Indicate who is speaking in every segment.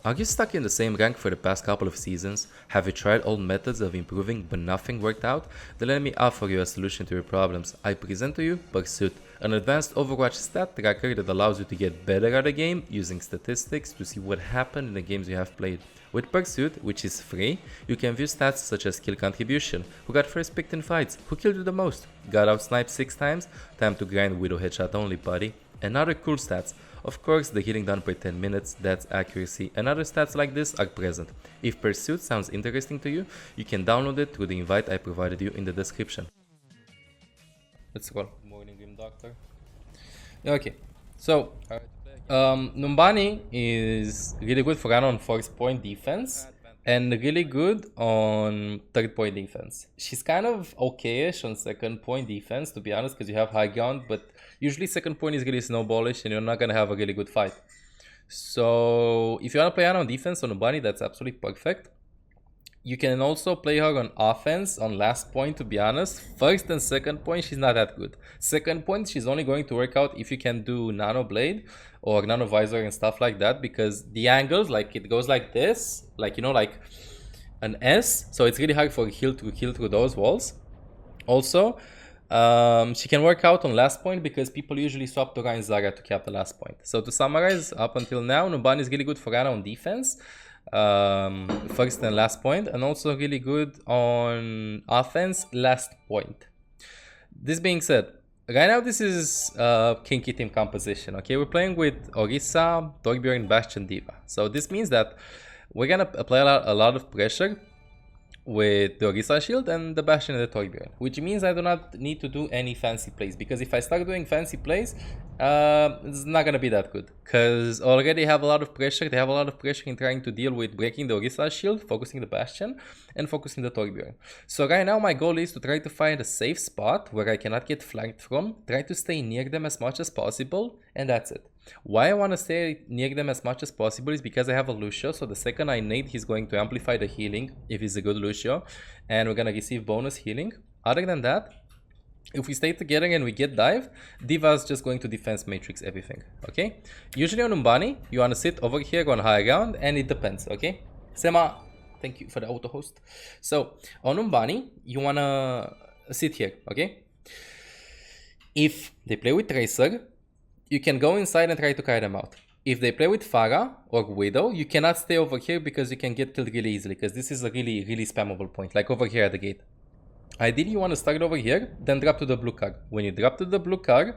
Speaker 1: Are you stuck in the same rank for the past couple of seasons? Have you tried all methods of improving but nothing worked out? Then let me offer you a solution to your problems. I present to you Pursuit, an advanced Overwatch stat tracker that allows you to get better at a game using statistics to see what happened in the games you have played. With Pursuit, which is free, you can view stats such as kill contribution, who got first picked in fights, who killed you the most, got outsniped 6 times, time to grind Widow headshot only buddy, and other cool stats. Of course, the healing done per 10 minutes, that's accuracy, and other stats like this are present. If Pursuit sounds interesting to you, you can download it through the invite I provided you in the description. Let's go. Morning, Grim Doctor. Okay, so Numbani is really good for run on first point defense and really good on third point defense. She's kind of okay-ish on second point defense, to be honest, because you have high ground, but usually second point is really snowballish and you're not gonna have a really good fight. So if you wanna play her on defense on Numbani, that's absolutely perfect. You can also play her on offense on last point, to be honest. First and second point, she's not that good. Second point, she's only going to work out if you can do Nano Blade or Nano Visor and stuff like that, because the angles, like it goes like this, like, you know, like an S. So it's really hard for heal to kill through those walls. Also, she can work out on last point because people usually swap to Rein Zara to cap the last point. So to summarize, up until now, Numbani is really good for Ana on defense. First and last point, and also really good on offense last point. This being said, right now this is kinky team composition. Okay, we're playing with Orisa, Torbjorn, Bastion, Diva. So this means that we're gonna apply a lot of pressure with the Orisa shield and the Bastion and the Torbjorn, which means I do not need to do any fancy plays, because if I start doing fancy plays, it's not gonna be that good, because already have a lot of pressure. They have a lot of pressure in trying to deal with breaking the Orisa shield, focusing the Bastion, and focusing the Torbjorn. So right now my goal is to try to find a safe spot where I cannot get flanked from, try to stay near them as much as possible, and that's it. Why I want to stay near them as much as possible is because I have a Lucio, so the second I nade, he's going to amplify the healing if he's a good Lucio, and we're gonna receive bonus healing. Other than that, if we stay together and we get dive, Diva's just going to defense matrix everything, okay? Usually on Numbani, you want to sit over here on high ground, and it depends, okay? Sema, thank you for the auto host. So on Numbani, you want to sit here, okay? If they play with Tracer, you can go inside and try to carry them out. If they play with Pharah or Widow, you cannot stay over here because you can get killed really easily, because this is a really spammable point, like over here at the gate. Ideally, you want to start over here, then drop to the blue car. When you drop to the blue car,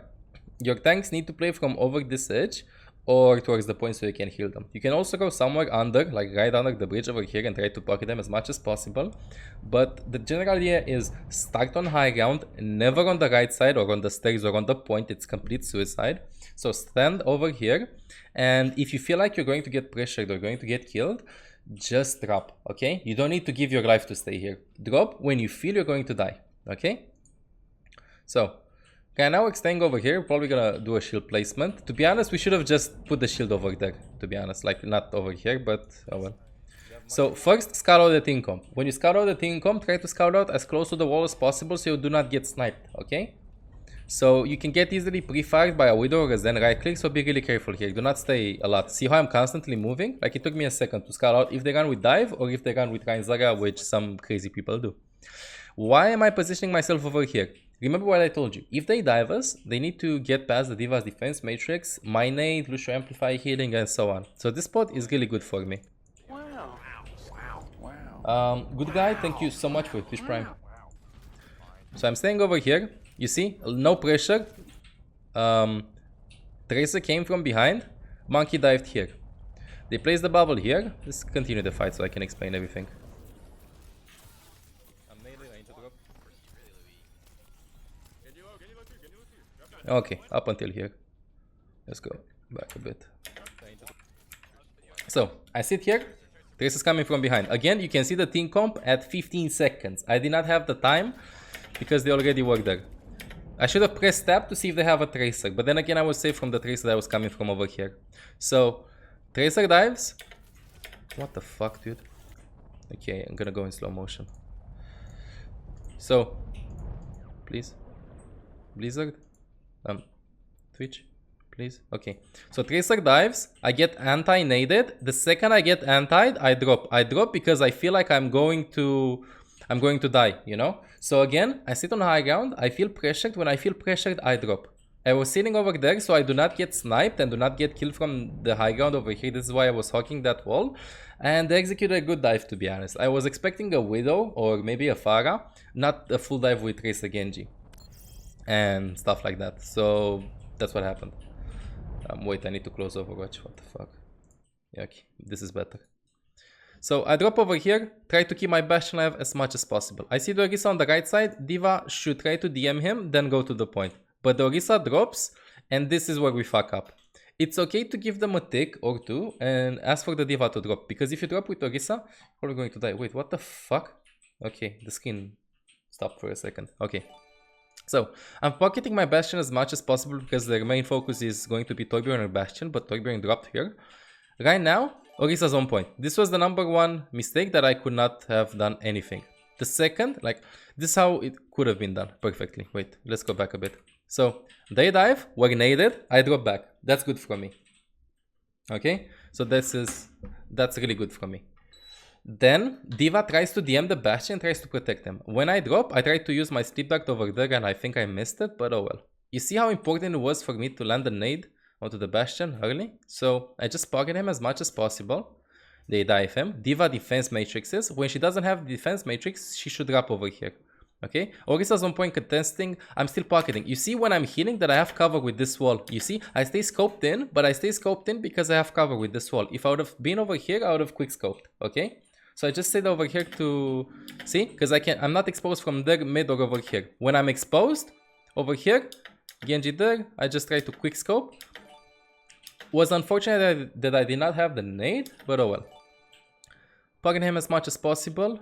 Speaker 1: your tanks need to play from over this edge or towards the point so you can heal them. You can also go somewhere under, like right under the bridge over here, and try to pocket them as much as possible. But the general idea is start on high ground, never on the right side or on the stairs or on the point. It's complete suicide. So stand over here, and if you feel like you're going to get pressured or going to get killed, just drop, okay? You don't need to give your life to stay here. Drop when you feel you're going to die, okay? So, okay, now we're staying over here. Probably gonna do a shield placement. To be honest, we should have just put the shield over there, to be honest. Like, not over here, but oh well. So, first, scout out the team comp. When you scout out the team comp, try to scout out as close to the wall as possible so you do not get sniped, okay? So you can get easily pre-fired by a Widow or a Zen right click, so be really careful here. Do not stay a lot. See how I'm constantly moving? Like, it took me a second to scout out if they run with dive or if they run with Rein Zara, which some crazy people do. Why am I positioning myself over here? Remember what I told you. If they dive us, they need to get past the Diva's defense matrix, my nade, Lucio amplify healing, and so on. So this spot is really good for me. Good guy, thank you so much for Twitch Prime. So I'm staying over here. You see, no pressure. Tracer came from behind. Monkey dived here. They placed the bubble here. Let's continue the fight so I can explain everything. Okay, up until here. Let's go back a bit. So, I sit here. Tracer's coming from behind. Again, you can see the team comp at 15 seconds. I did not have the time because they already were there. I should have pressed tab to see if they have a Tracer, but then again I was safe from the Tracer that was coming from over here. So, Tracer dives. What the fuck, dude? Okay, I'm gonna go in slow motion. So, please. Blizzard. Twitch. please. Okay. So Tracer dives. I get anti-naded. The second I get antied, I drop. I drop because I feel like I'm going to die, you know? So again, I sit on high ground. I feel pressured. When I feel pressured, I drop. I was sitting over there so I do not get sniped and do not get killed from the high ground over here. This is why I was hawking that wall. And they executed a good dive, to be honest. I was expecting a Widow or maybe a Pharah, not a full dive with Tracer Genji and stuff like that. So that's what happened. Wait, I need to close Overwatch. What the fuck? Yeah, okay, this is better. So I drop over here, try to keep my Bastion alive as much as possible. I see the Orisa on the right side. D.Va should try to DM him, then go to the point. But the Orisa drops, and this is where we fuck up. It's okay to give them a tick or two and ask for the D.Va to drop. Because if you drop with Orisa, you're probably going to die. Wait, what the fuck? Okay, the skin stopped for a second. Okay. So, I'm pocketing my Bastion as much as possible because their main focus is going to be Torbjorn or Bastion, but Torbjorn dropped here. Right now, Orisa's on point. This was the number one mistake that I could not have done anything. The second, like, this is how it could have been done perfectly. Wait, let's go back a bit. So, they dive, we're naded, I drop back. That's good for me. Okay, so that's really good for me. Then D.Va tries to DM the Bastion and tries to protect him. When I drop, I try to use my sleep dart over there and I think I missed it, but oh well. You see how important it was for me to land a nade onto the Bastion early? So I just pocket him as much as possible. They dive him. D.Va defense matrixes. When she doesn't have the defense matrix, she should drop over here. Okay, Orisa's on point contesting. I'm still pocketing. You see when I'm healing that I have cover with this wall. You see, I stay scoped in, but I stay scoped in because I have cover with this wall. If I would have been over here, I would have quick scoped. Okay, so I just stayed over here to see, because I'm not exposed from there, mid, or over here. When I'm exposed over here, Genji there, I just try to quick scope. Was unfortunate that I did not have the nade, but oh well. Pocket him as much as possible.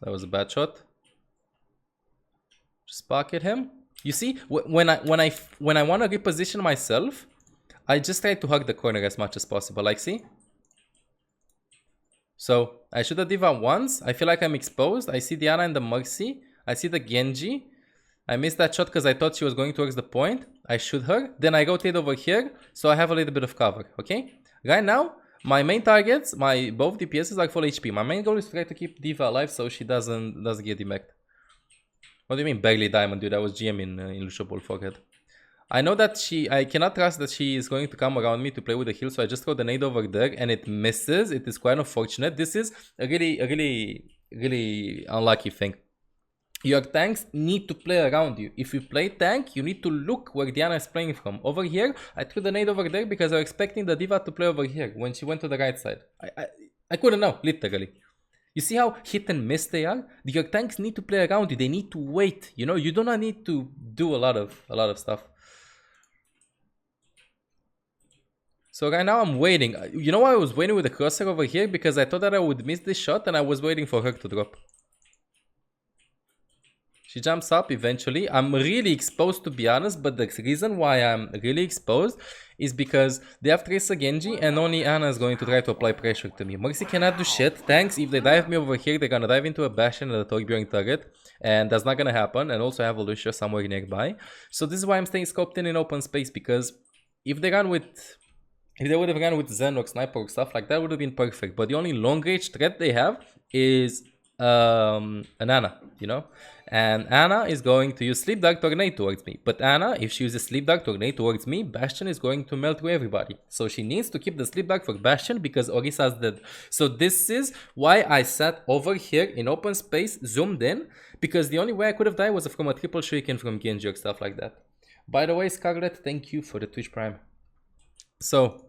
Speaker 1: That was a bad shot. Just pocket him. You see, when I want to reposition myself, I just try to hug the corner as much as possible. Like, see? So I shoot the D.Va once. I feel like I'm exposed. I see Diana and the Mercy. I see the Genji. I missed that shot because I thought she was going towards the point. I shoot her. Then I rotate over here, so I have a little bit of cover. Okay. Right now, my main targets, both DPSs are full HP. My main goal is to try to keep D.Va alive so she doesn't get demacked. What do you mean barely diamond, dude? I was GM in Lucio Ball Forehead. I know that I cannot trust that she is going to come around me to play with the heal, so I just throw the nade over there and it misses. It is quite unfortunate. This is a really unlucky thing. Your tanks need to play around you. If you play tank, you need to look where Diana is playing from. Over here, I threw the nade over there because I was expecting the D.Va to play over here when she went to the right side. I couldn't know, literally. You see how hit and miss they are? Your tanks need to play around you. They need to wait. You know, you do not need to do a lot of stuff. So right now I'm waiting. You know why I was waiting with the crosshair over here? Because I thought that I would miss this shot and I was waiting for her to drop. She jumps up eventually. I'm really exposed, to be honest, but the reason why I'm really exposed is because they have Tracer Genji and only Ana is going to try to apply pressure to me. Mercy cannot do shit. Thanks. If they dive me over here, they're gonna dive into a Bastion and a Torbjorn turret, and that's not gonna happen. And also I have a Lucio somewhere nearby. So this is why I'm staying scoped in open space, because if they would have gone with Zen or Sniper or stuff like that, would have been perfect. But the only long range threat they have is an Ana, you know? And Ana is going to use Sleep Dart Tornado towards me. But Ana, if she uses Sleep Dart Tornado towards me, Bastion is going to melt through everybody. So she needs to keep the Sleep Dart for Bastion because Orisa's dead. So this is why I sat over here in open space, zoomed in, because the only way I could have died was from a triple shuriken from Genji or stuff like that. By the way, Scarlet, thank you for the Twitch Prime. So,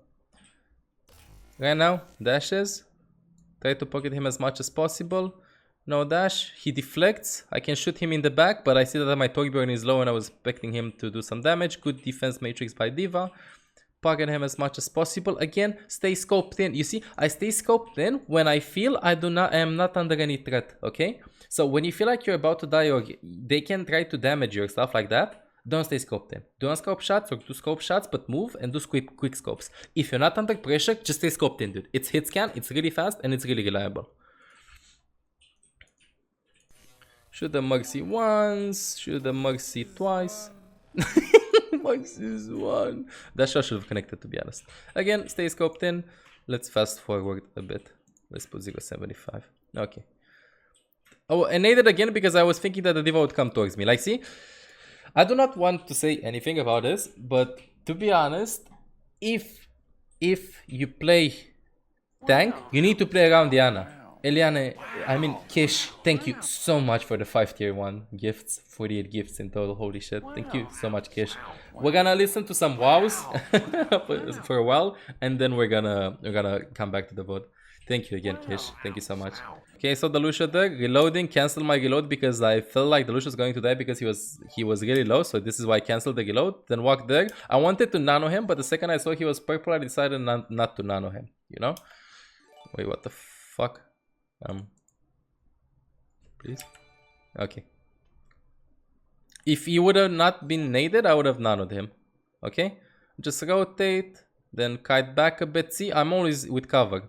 Speaker 1: right now, dashes. Try to pocket him as much as possible. No dash. He deflects. I can shoot him in the back, but I see that my Torbjorn is low and I was expecting him to do some damage. Good defense matrix by D.Va. Pocket him as much as possible. Again, stay scoped in. You see, I stay scoped in when I feel I am not under any threat, okay? So when you feel like you're about to die or they can try to damage you or stuff like that, don't stay scoped in. Don't scope shots or do scope shots, but move and do quick scopes. If you're not under pressure, just stay scoped in, dude. It's hit scan, it's really fast, and it's really reliable. Shoot the Mercy once, shoot the Mercy twice. Max is 1. That shot should have connected, to be honest. Again, stay scoped in. Let's fast forward a bit. Let's put 0.75. Okay. Oh, and naded again because I was thinking that the diva would come towards me. Like, see? I do not want to say anything about this, but to be honest, if you play tank, you need to play around Diana. Eliane, I mean Kish, thank you so much for the 5 tier 1 gifts, 48 gifts in total, holy shit, thank you so much Kish. We're gonna listen to some wows for a while, and then we're gonna come back to the vote. Thank you again Kish, thank you so much. Okay, so the Lucio there, reloading, cancel my reload because I felt like the Lucio was going to die because he was really low, so this is why I canceled the reload, then walked there. I wanted to nano him, but the second I saw he was purple, I decided not to nano him, you know? Wait, what the fuck? Please? Okay. If he would have not been naded, I would have nanoed him. Okay? Just rotate, then kite back a bit. See, I'm always with cover.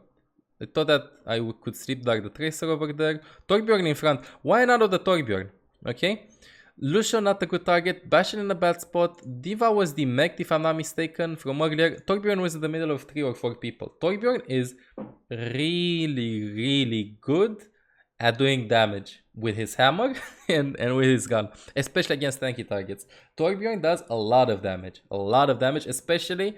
Speaker 1: I thought that I could sleep like the Tracer over there. Torbjorn in front. Why not of the Torbjorn? Okay? Lucio not a good target. Bastion in a bad spot. Diva was demeched if I'm not mistaken from earlier. Torbjorn was in the middle of 3 or 4 people. Torbjorn is really good at doing damage with his hammer and with his gun, especially against tanky targets. Torbjorn does a lot of damage, especially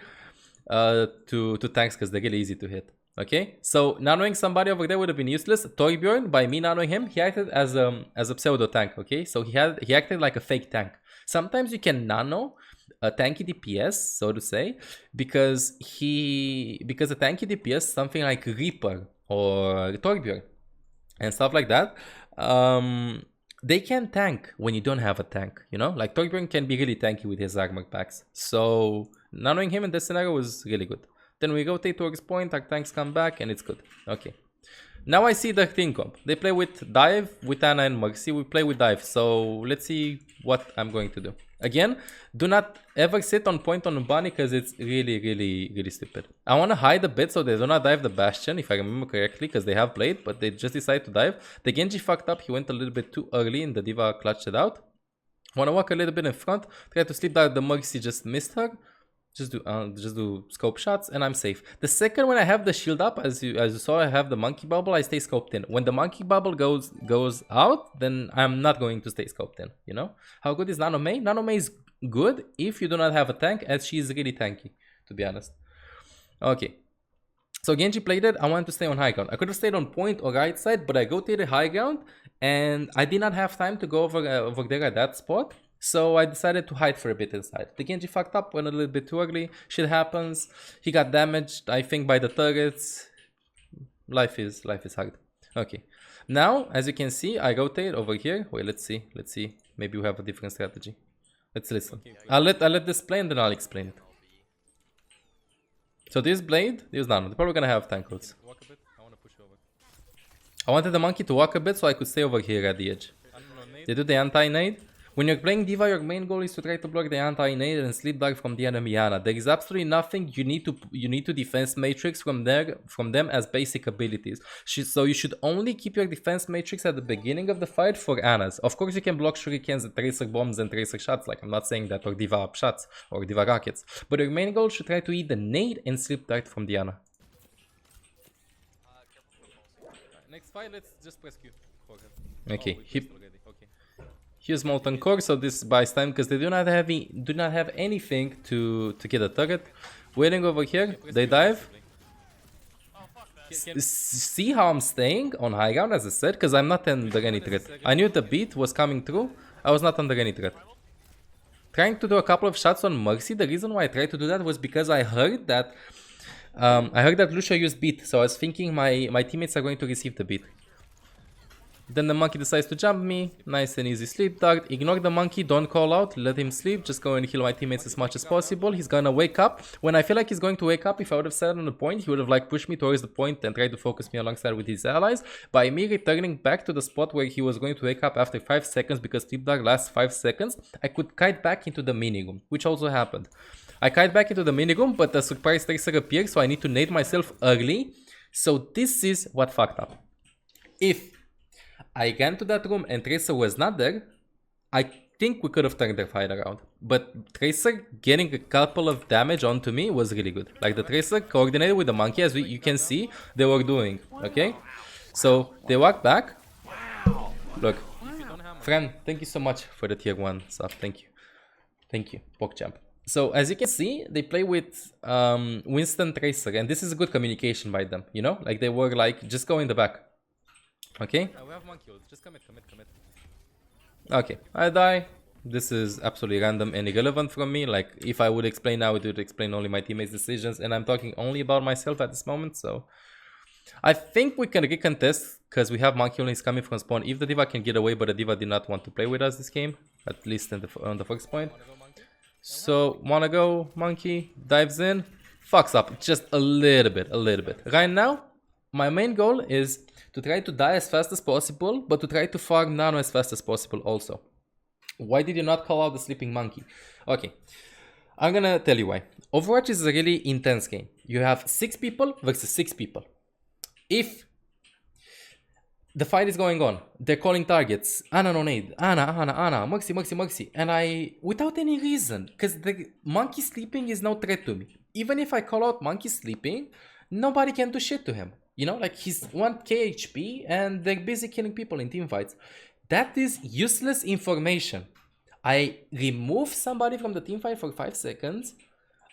Speaker 1: to tanks because they're really easy to hit. Okay, so nanoing somebody over there would have been useless. Torbjorn, by me nanoing him, he acted as a pseudo tank. Okay, so he acted like a fake tank. Sometimes you can nano a tanky DPS, so to say, because a tanky DPS, something like Reaper or Torbjorn and stuff like that, they can tank when you don't have a tank, you know? Like Torbjorn can be really tanky with his armor packs. So nanoing him in this scenario was really good. Then we rotate towards point, our tanks come back, and it's good. Okay. Now I see the team comp. They play with Dive, with Ana and Mercy. We play with Dive. So let's see what I'm going to do. Again, do not ever sit on point on Numbani because it's really stupid. I want to hide a bit so they do not dive the Bastion, if I remember correctly, because they have played, but they just decided to dive. The Genji fucked up. He went a little bit too early and the Diva clutched it out. Want to walk a little bit in front. Try to sleep dive. The Mercy just missed her. Just do scope shots and I'm safe. The second when I have the shield up, as you saw, I have the monkey bubble, I stay scoped in. When the monkey bubble goes out, then I'm not going to stay scoped in, you know? How good is Nano Mei? Nano Mei is good if you do not have a tank, as she is really tanky, to be honest. Okay. So Genji played it, I wanted to stay on high ground. I could have stayed on point or right side, but I rotated high ground and I did not have time to go over there at that spot. So I decided to hide for a bit inside. The Genji fucked up, went a little bit too early. Shit happens. He got damaged, I think, by the turrets. Life is hard. Okay. Now, as you can see, I rotate over here. Wait, let's see. Maybe we have a different strategy. Let's listen. I'll let this play and then I'll explain it. So this blade, this nano. They're probably gonna have tank codes. I wanted the monkey to walk a bit so I could stay over here at the edge. They do the anti-nade. When you're playing Diva, your main goal is to try to block the anti-nade and sleep dark from the enemy Ana. There is absolutely nothing you need to defense matrix from them as basic abilities. So you should only keep your defense matrix at the beginning of the fight for Anas. Of course you can block shurikens and tracer bombs and tracer shots, like I'm not saying that, or Diva up shots or Diva rockets. But your main goal should try to eat the nade and sleep dark from the Ana. Next fight, let's just press Q. Okay, here's Molten Core, so this buys time because they do not have anything to get a target. Waiting over here, they dive. See how I'm staying on high ground, as I said, because I'm not under any threat. I knew the beat was coming through, I was not under any threat. Trying to do a couple of shots on Mercy, the reason why I tried to do that was because I heard that Lucio used beat, so I was thinking my teammates are going to receive the beat. Then the monkey decides to jump me, nice and easy sleep dart. Ignore the monkey, don't call out, let him sleep, just go and heal my teammates as much as possible. He's gonna wake up. When I feel like he's going to wake up, if I would have sat on the point, he would have like pushed me towards the point and tried to focus me alongside with his allies. By me returning back to the spot where he was going to wake up after 5 seconds, because sleep dart lasts 5 seconds, I could kite back into the mini-room, which also happened. I kite back into the mini-room, but the surprise tracer appeared, so I need to nade myself early. So this is what fucked up. If I ran to that room and Tracer was not there, I think we could have turned the fight around. But Tracer getting a couple of damage onto me was really good. Like the Tracer coordinated with the monkey, as you can see, they were doing. Okay? So they walked back. Look. Friend, thank you so much for the tier 1 sub. Thank you. Thank you, PogChamp. So as you can see, they play with Winston Tracer, and this is a good communication by them, you know? Like they were like, just go in the back. Okay? We have monkey ult. Just commit. Okay, I die. This is absolutely random and irrelevant from me. Like, if I would explain now, it would explain only my teammates' decisions, and I'm talking only about myself at this moment, so... I think we can recontest, because we have monkey only coming from spawn. If the D.Va can get away, but the D.Va did not want to play with us this game, at least on the first point. So, wanna go, monkey, dives in, fucks up, just a little bit. Right now, my main goal is to try to die as fast as possible, but to try to farm nano as fast as possible also. Why did you not call out the sleeping monkey? Okay, I'm gonna tell you why. Overwatch is a really intense game. You have 6 people versus 6 people. If the fight is going on, they're calling targets, Ana no nade, Ana, Maxi, and I, without any reason, because the monkey sleeping is no threat to me. Even if I call out monkey sleeping, nobody can do shit to him. You know, like he's 1k HP and they're busy killing people in team fights. That is useless information. I remove somebody from the team fight for 5 seconds.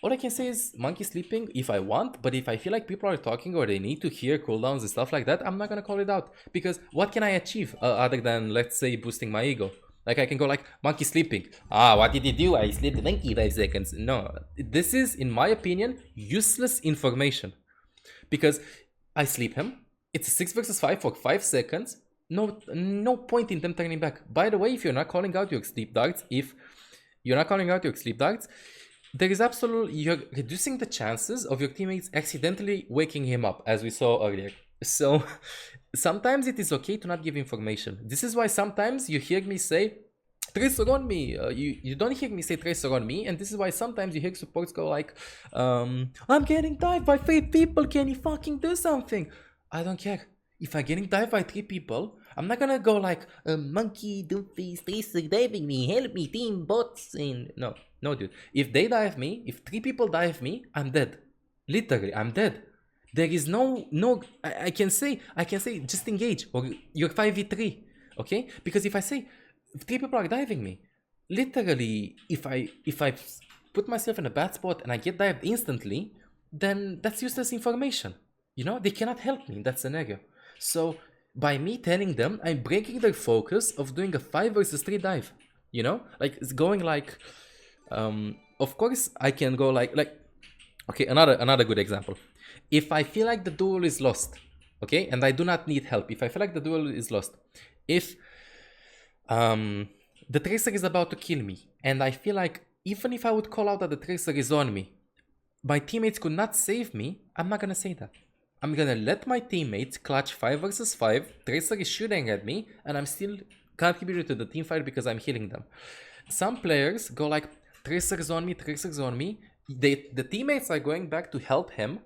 Speaker 1: All I can say is monkey sleeping if I want, but if I feel like people are talking or they need to hear cooldowns and stuff like that, I'm not gonna call it out. Because what can I achieve other than, let's say, boosting my ego? Like I can go like, monkey sleeping. Ah, what did he do? I slept the monkey 5 seconds. No, this is, in my opinion, useless information. Because I sleep him, it's a 6 versus 5 for 5 seconds, no point in them turning back. By the way, if you're not calling out your sleep darts, there is absolutely, you're reducing the chances of your teammates accidentally waking him up, as we saw earlier. So, sometimes it is okay to not give information. This is why sometimes you hear me say, Tracer on me. You don't hear me say Tracer on me, and this is why sometimes you hear supports go like, I'm getting dived by 3 people, can you fucking do something? I don't care. If I'm getting dived by 3 people, I'm not gonna go like, monkey, doofy, Tracer diving me, help me, team bots, and no dude. If they dive me, if 3 people dive me, I'm dead. Literally, I'm dead. There is I can say just engage, or you're 5v3, okay? Because if I say 3 people are diving me, literally, if I put myself in a bad spot and I get dived instantly, then that's useless information. You know, they cannot help me in that scenario. So by me telling them, I'm breaking their focus of doing a 5 versus 3 dive. You know, like it's going like, of course I can go like, okay, another good example. If I feel like the duel is lost, okay, and I do not need help, if I feel like the duel is lost, if the Tracer is about to kill me, and I feel like even if I would call out that the Tracer is on me, my teammates could not save me, I'm not gonna say that. I'm gonna let my teammates clutch 5 versus 5, Tracer is shooting at me, and I'm still contributing to the team fight because I'm healing them. Some players go like, Tracer's on me, the teammates are going back to help him,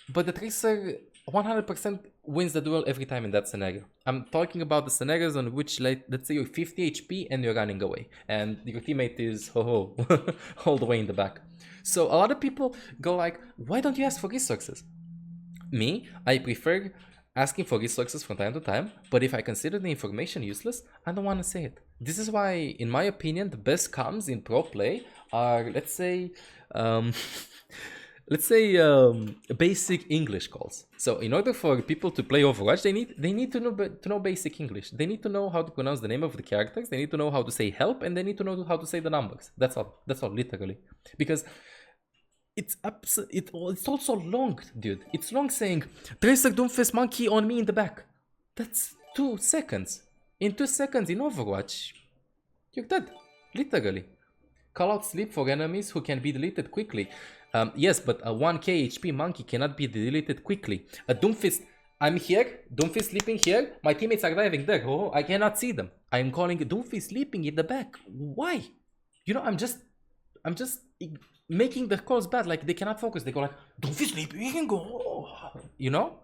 Speaker 1: but the Tracer 100% wins the duel every time in that scenario. I'm talking about the scenarios on which, like, let's say you're 50 HP and you're running away, and your teammate is all the way in the back. So a lot of people go like, why don't you ask for resources? Me, I prefer asking for resources from time to time, but if I consider the information useless, I don't want to say it. This is why, in my opinion, the best comms in pro play are, let's say, basic English calls. So in order for people to play Overwatch, they need to know basic English. They need to know how to pronounce the name of the characters. They need to know how to say help, and they need to know how to say the numbers. That's all, literally. Because it's also long, dude. It's long saying, Tracer Doomfist monkey on me in the back. That's 2 seconds. In 2 seconds in Overwatch, you're dead. Literally. Call out sleep for enemies who can be deleted quickly. Yes, but a 1k HP monkey cannot be deleted quickly. A Doomfist, I'm here, Doomfist sleeping here, my teammates are diving there. Oh, I cannot see them. I'm calling Doomfist sleeping in the back. Why? You know, I'm just making the calls bad. Like, they cannot focus. They go like, Doomfist sleeping, we can go. You know?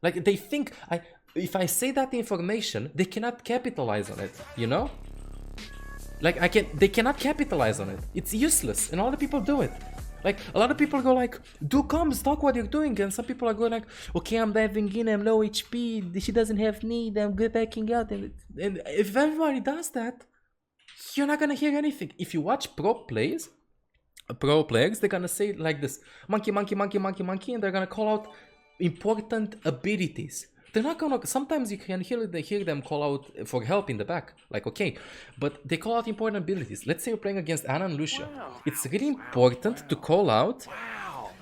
Speaker 1: Like, they think if I say that information, they cannot capitalize on it, you know? Like they cannot capitalize on it. It's useless, and all the people do it. Like a lot of people go like, do comms, talk what you're doing, and some people are going like, okay, I'm diving in, I'm low HP, she doesn't have need, I'm good backing out, and if everybody does that, you're not gonna hear anything. If you watch pro players, they're gonna say like this, monkey, monkey, monkey, monkey, monkey, and they're gonna call out important abilities. They're not gonna, sometimes you can hear them call out for help in the back, like okay, but they call out important abilities. Let's say you're playing against Ana and Lucia. It's really important to call out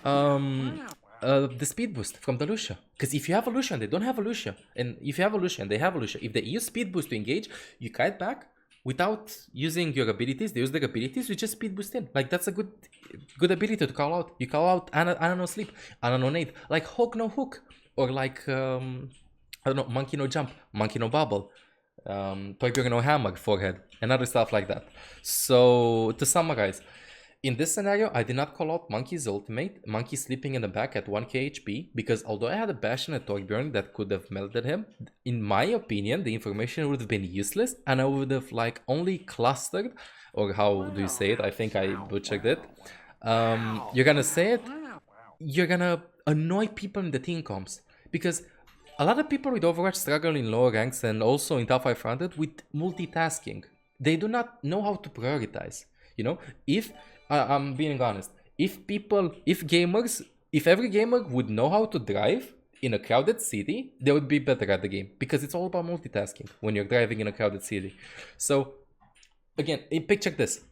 Speaker 1: the speed boost from the Lucia. Because if you have a Lucia and they don't have a Lucia, and if you have a Lucia and they have a Lucia, if they use speed boost to engage, you kite back without using your abilities. They use their abilities, you just speed boost in. Like that's a good ability to call out. You call out Ana no sleep, Ana no nade, like Hawk no hook. Or like, I don't know, monkey no jump, monkey no bubble, Toybjörn no hammer, forehead, and other stuff like that. So, to summarize, in this scenario, I did not call out Monkey's ultimate, Monkey sleeping in the back at 1k HP, because although I had a Bastion at Torbjörn that could have melted him, in my opinion, the information would have been useless, and I would have like only clustered, or how do you say it? I think I butchered it. You're gonna say it, you're gonna annoy people in the team comps. Because a lot of people with Overwatch struggle in lower ranks and also in top 500 with multitasking. They do not know how to prioritize. You know, if I'm being honest, if every gamer would know how to drive in a crowded city, they would be better at the game, because it's all about multitasking when you're driving in a crowded city. So again, picture this.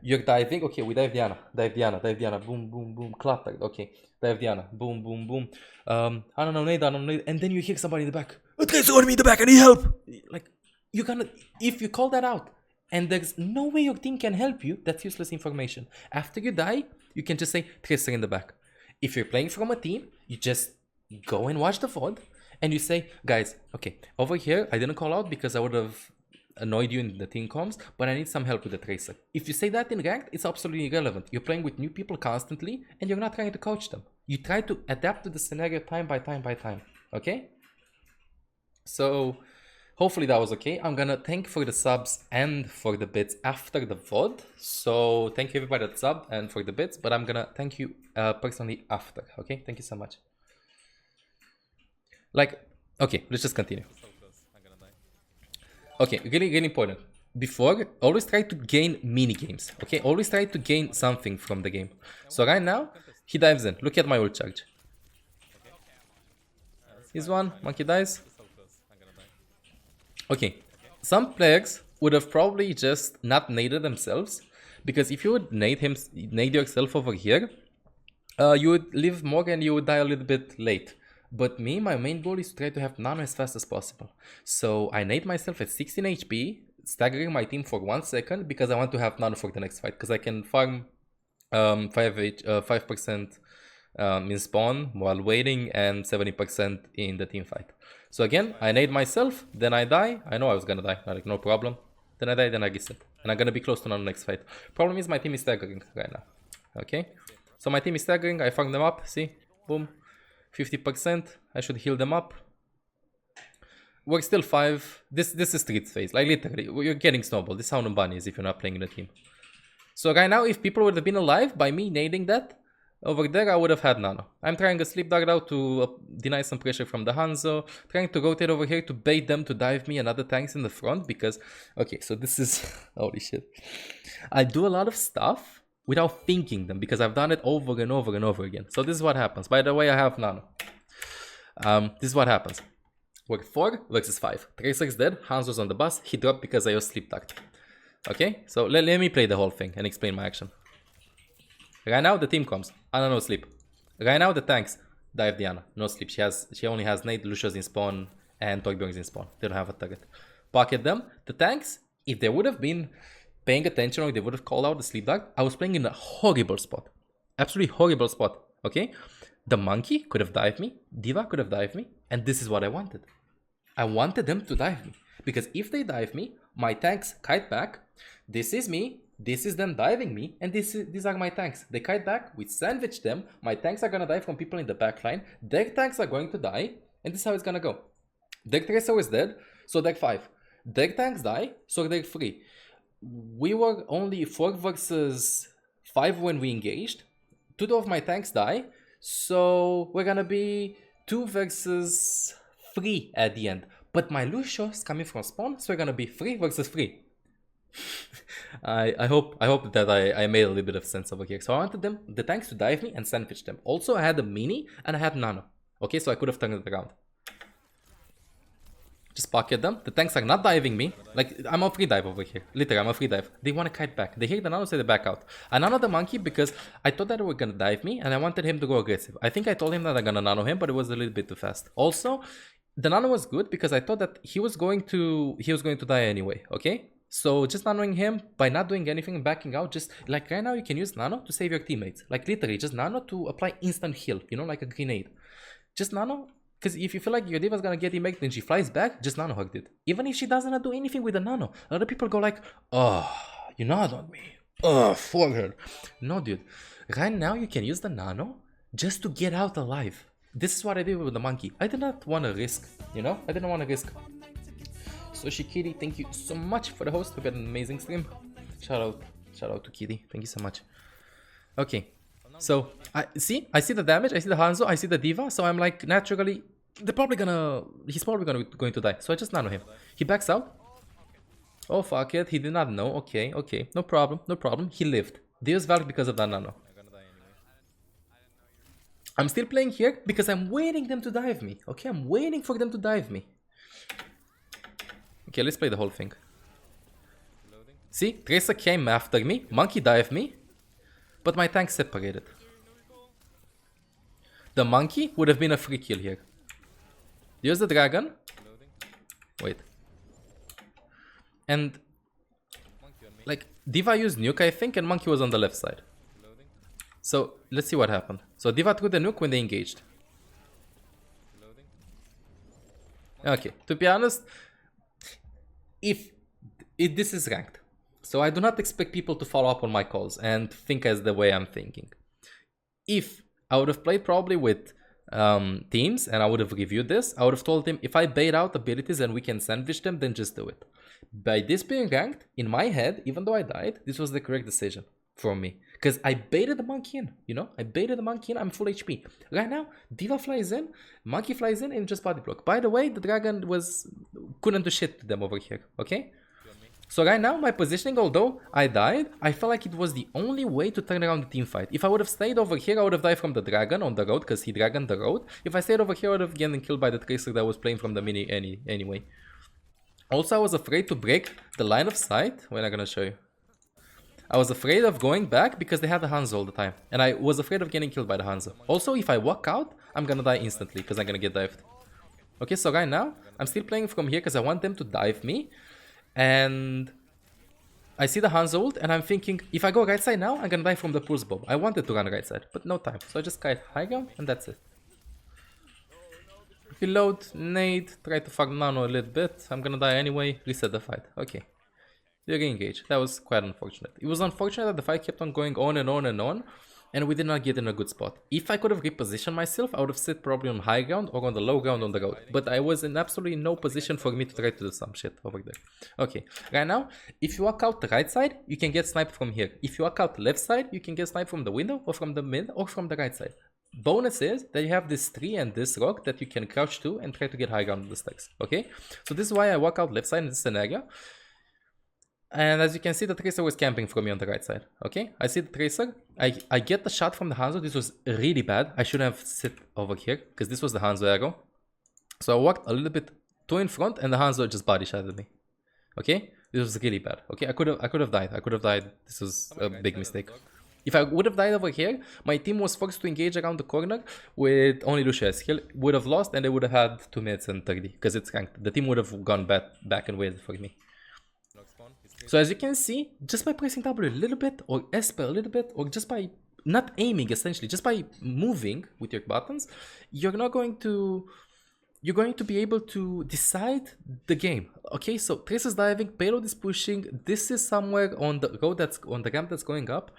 Speaker 1: You're diving, okay, we dive Diana, boom, boom, boom, cluttered, okay, dive Diana, boom, boom, boom, I don't know, nade, and then you hear somebody in the back, there's somebody in the back, I need help! Like, you're gonna, if you call that out, and there's no way your team can help you, that's useless information. After you die, you can just say, Tracer in the back. If you're playing from a team, you just go and watch the VOD, and you say, guys, okay, over here, I didn't call out because I would have annoyed you in the team comms, but I need some help with the Tracer. If you say that in ranked, it's absolutely irrelevant. You're playing with new people constantly, and you're not trying to coach them. You try to adapt to the scenario time by time by time, okay? So, hopefully that was okay. I'm gonna thank for the subs and for the bits after the VOD. So, thank you everybody that subbed and for the bits, but I'm gonna thank you personally after, okay? Thank you so much. Like, okay, let's just continue. Okay, really important. Before, always try to gain mini games. Okay, always try to gain something from the game. So right now, he dives in. Look at my ult charge. Here's one. Monkey dies. Okay, some players would have probably just not naded themselves, because if you would nade yourself over here, you would live more and you would die a little bit late. But me, my main goal is to try to have nano as fast as possible. So I nade myself at 16 HP, staggering my team for 1 second, because I want to have nano for the next fight, because I can farm 5% in spawn while waiting and 70% in the team fight. So again, I nade myself, then I die. I know I was gonna die, like no problem. Then I die, then I reset. And I'm gonna be close to nano next fight. Problem is my team is staggering right now. Okay? So my team is staggering, I farm them up, see? Boom. 50%, I should heal them up. We're still 5. This is street phase, like literally, you're getting snowballed. This is how Numbani is if you're not playing in a team. So right now, if people would have been alive by me nading that, over there I would have had nano. I'm trying a sleep dart out to deny some pressure from the Hanzo, trying to rotate over here to bait them to dive me and other tanks in the front, because, okay, so this is, holy shit. I do a lot of stuff without thinking them, because I've done it over and over and over again. So this is what happens. By the way, I have nano. This is what happens. We're 4 versus 5. Tracer's dead, Hanzo's on the bus, he dropped because I used sleep dart. Okay, so let me play the whole thing and explain my action. Right now the team comes, Ana no sleep. Right now the tanks dive Diana, no sleep. She only has nade, Lucia's in spawn, and Torbjörn's in spawn. They don't have a target. Pocket them. The tanks, if they would have been paying attention or they would have called out the sleep dart, I was playing in a horrible spot. Absolutely horrible spot. Okay? The monkey could have dived me, Diva could have dived me, and this is what I wanted. I wanted them to dive me. Because if they dive me, my tanks kite back. This is me, this is them diving me, and these are my tanks. They kite back, we sandwich them, my tanks are gonna die from people in the backline, their tanks are going to die, and this is how it's gonna go. Their Tracer is dead, so they're 5. Their tanks die, so they're 3. we were only 4 versus 5 when we engaged. 2 of my tanks die, so we're gonna be 2 versus 3 at the end. But my Lucio is coming from spawn, so we're gonna be 3 versus 3. I hope that I made a little bit of sense over here. So I wanted the tanks to dive me and sandwich them. Also, I had a mini and I had nano. Okay, so I could have turned it around. Just pocket them. The tanks are not diving me. Like, I'm a free dive over here. Literally, I'm a free dive. They want to kite back. They hear the nano, so they back out. I nano the monkey because I thought that they were gonna dive me and I wanted him to go aggressive. I think I told him that I'm gonna nano him, but it was a little bit too fast. Also, the nano was good because I thought that he was going to die anyway, okay? So just nanoing him by not doing anything and backing out, just like right now you can use nano to save your teammates. Like literally, just nano to apply instant heal, you know, like a grenade. Just nano. Because if you feel like your diva's gonna get teammate and she flies back, just nano hugged it. Even if she doesn't do anything with the nano. A lot of people go like, oh, you nanoed on me. Oh, fuck her. No, dude. Right now you can use the nano just to get out alive. This is what I did with the monkey. I did not want to risk, you know? I didn't want to risk. So Kitty, thank you so much for the host. We had an amazing stream. Shout out to Kitty. Thank you so much. Okay. So I see the damage, I see the Hanzo, I see the Diva, so I'm like naturally he's probably going to die. So I just nano him. He backs out. Oh fuck it, he did not know. Okay, no problem. He lived. Deus Valk because of that nano. I'm still playing here because I'm waiting them to dive me. Okay, I'm waiting for them to dive me. Okay, let's play the whole thing. See, Tracer came after me, Monkey dived me. But my tank separated. The monkey would have been a free kill here. Use the dragon. Wait. And like Diva used nuke, I think, and monkey was on the left side. So let's see what happened. So Diva threw the nuke when they engaged. Okay, to be honest, if this is ranked. So I do not expect people to follow up on my calls and think as the way I'm thinking. If I would have played probably with teams and I would have reviewed this, I would have told him if I bait out abilities and we can sandwich them, then just do it. By this being ranked, in my head, even though I died, this was the correct decision for me. Because I baited the monkey in, you know? I baited the monkey in, I'm full HP. Right now, Diva flies in, monkey flies in and just body block. By the way, the dragon couldn't do shit to them over here, okay? So right now, my positioning, although I died, I felt like it was the only way to turn around the team fight. If I would have stayed over here, I would have died from the dragon on the road, because he dragoned the road. If I stayed over here, I would have gotten killed by the tracer that was playing from the mini anyway. Also, I was afraid to break the line of sight. Wait, I'm gonna show you. I was afraid of going back because they had the Hanzo all the time. And I was afraid of getting killed by the Hanzo. Also, if I walk out, I'm gonna die instantly, because I'm gonna get dived. Okay, so right now, I'm still playing from here because I want them to dive me. And I see the Hanzo ult and I'm thinking, if I go right side now, I'm gonna die from the pulse bomb. I wanted to run right side, but no time. So I just kite high ground and that's it. Reload, nade, try to fuck nano a little bit. I'm gonna die anyway, reset the fight. Okay. They re-engage. That was quite unfortunate. It was unfortunate that the fight kept on going on and on and on. And we did not get in a good spot. If I could have repositioned myself, I would have sit probably on high ground or on the low ground on the road. But I was in absolutely no position for me to try to do some shit over there. Okay, right now, if you walk out the right side, you can get sniped from here. If you walk out the left side, you can get sniped from the window or from the mid or from the right side. Bonus is that you have this tree and this rock that you can crouch to and try to get high ground on the stacks. Okay, so this is why I walk out left side in this scenario. And as you can see, the tracer was camping for me on the right side. Okay, I see the tracer. I get the shot from the Hanzo. This was really bad. I shouldn't have sit over here because this was the Hanzo arrow. So I walked a little bit too in front and the Hanzo just body shotted me. Okay, this was really bad. Okay, I could have died. This was a big mistake. If I would have died over here, my team was forced to engage around the corner with only Lucio as heal. Would have lost and they would have had 2 minutes and 30 because it's ranked. The team would have gone back and waited for me. So as you can see, just by pressing W a little bit or SP a little bit or just by not aiming essentially, just by moving with your buttons, you're going to be able to decide the game. Okay, so Trace is diving, payload is pushing, this is somewhere on the road on the ramp that's going up.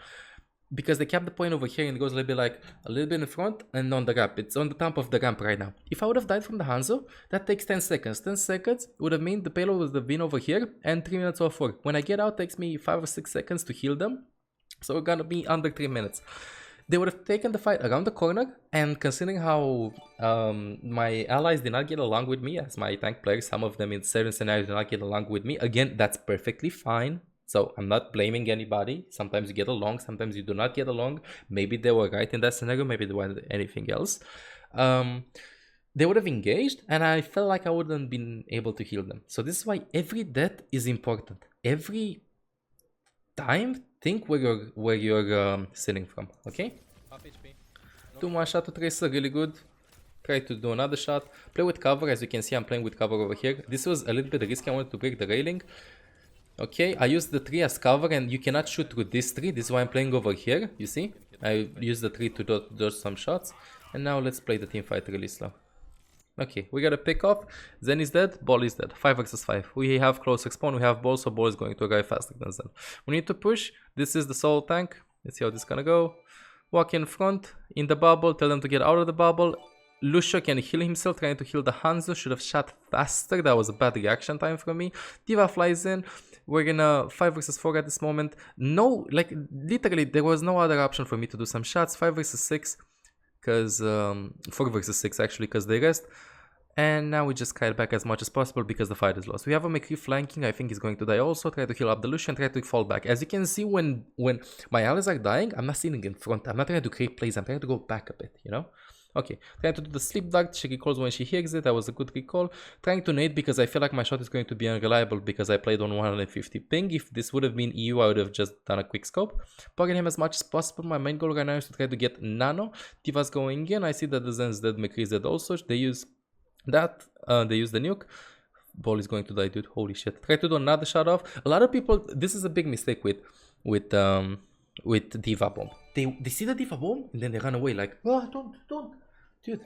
Speaker 1: because they kept the point over here and it goes a little bit like a little bit in front and on the ramp. It's on the top of the ramp right now. If I would have died from the Hanzo, that takes 10 seconds. 10 seconds would have meant the payload would have been over here and 3 minutes of work. When I get out, it takes me 5 or 6 seconds to heal them. So we're gonna be under 3 minutes. They would have taken the fight around the corner, and considering how my allies did not get along with me as my tank players, some of them in certain scenarios did not get along with me. Again, that's perfectly fine. So I'm not blaming anybody. Sometimes you get along, sometimes you do not get along. Maybe they were right in that scenario, maybe they wanted anything else. They would have engaged, and I felt like I wouldn't been able to heal them. So this is why every death is important. Every time, think where you're sitting from, okay? Half HP. Do one shot to Tracer, really good. Try to do another shot. Play with cover, as you can see I'm playing with cover over here. This was a little bit risky, I wanted to break the railing. Okay, I used the tree as cover and you cannot shoot through this tree. This is why I'm playing over here, you see? I used the tree to dodge some shots. And now let's play the team fight really slow. Okay, we got a pick off. Zen is dead, Ball is dead. 5 versus 5. We have close respawn, we have Ball, so Ball is going to arrive faster than Zen. We need to push. This is the solo tank. Let's see how this is gonna go. Walk in front, in the bubble, tell them to get out of the bubble. Lucio can heal himself, trying to heal the Hanzo. Should have shot faster, that was a bad reaction time from me. D.Va flies in. We're gonna 5 versus 4 at this moment. No, like, literally, there was no other option for me to do some shots. 5 versus 6. Because 4 versus 6 actually, because they rest. And now we just kite back as much as possible because the fight is lost. We have a McCree flanking. I think he's going to die also. Try to heal up the Lucian, try to fall back. As you can see, when my allies are dying, I'm not sitting in front. I'm not trying to create plays. I'm trying to go back a bit, you know? Okay, trying to do the sleep dart. She recalls when she hears it. That was a good recall. Trying to nade because I feel like my shot is going to be unreliable because I played on 150 ping. If this would have been EU, I would have just done a quick scope. Pocket him as much as possible. My main goal right now is to try to get Nano. D.Va's going in. I see that the Zen's dead, McCree is dead also. They use that. They use the nuke. Ball is going to die, dude. Holy shit. Try to do another shot off. A lot of people, this is a big mistake with D.Va bomb. They see the D.Va bomb and then they run away like, oh, don't. Dude,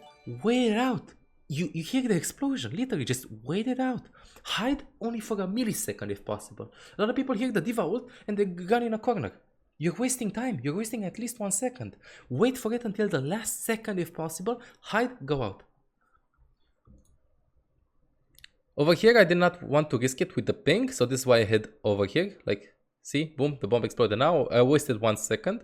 Speaker 1: wait it out. You hear the explosion. Literally, just wait it out. Hide only for a millisecond if possible. A lot of people hear the D.Va ult and they run in a corner. You're wasting time. You're wasting at least 1 second. Wait for it until the last second if possible. Hide, go out. Over here, I did not want to risk it with the ping, so this is why I hid over here. Like, see, boom, the bomb exploded now. I wasted 1 second.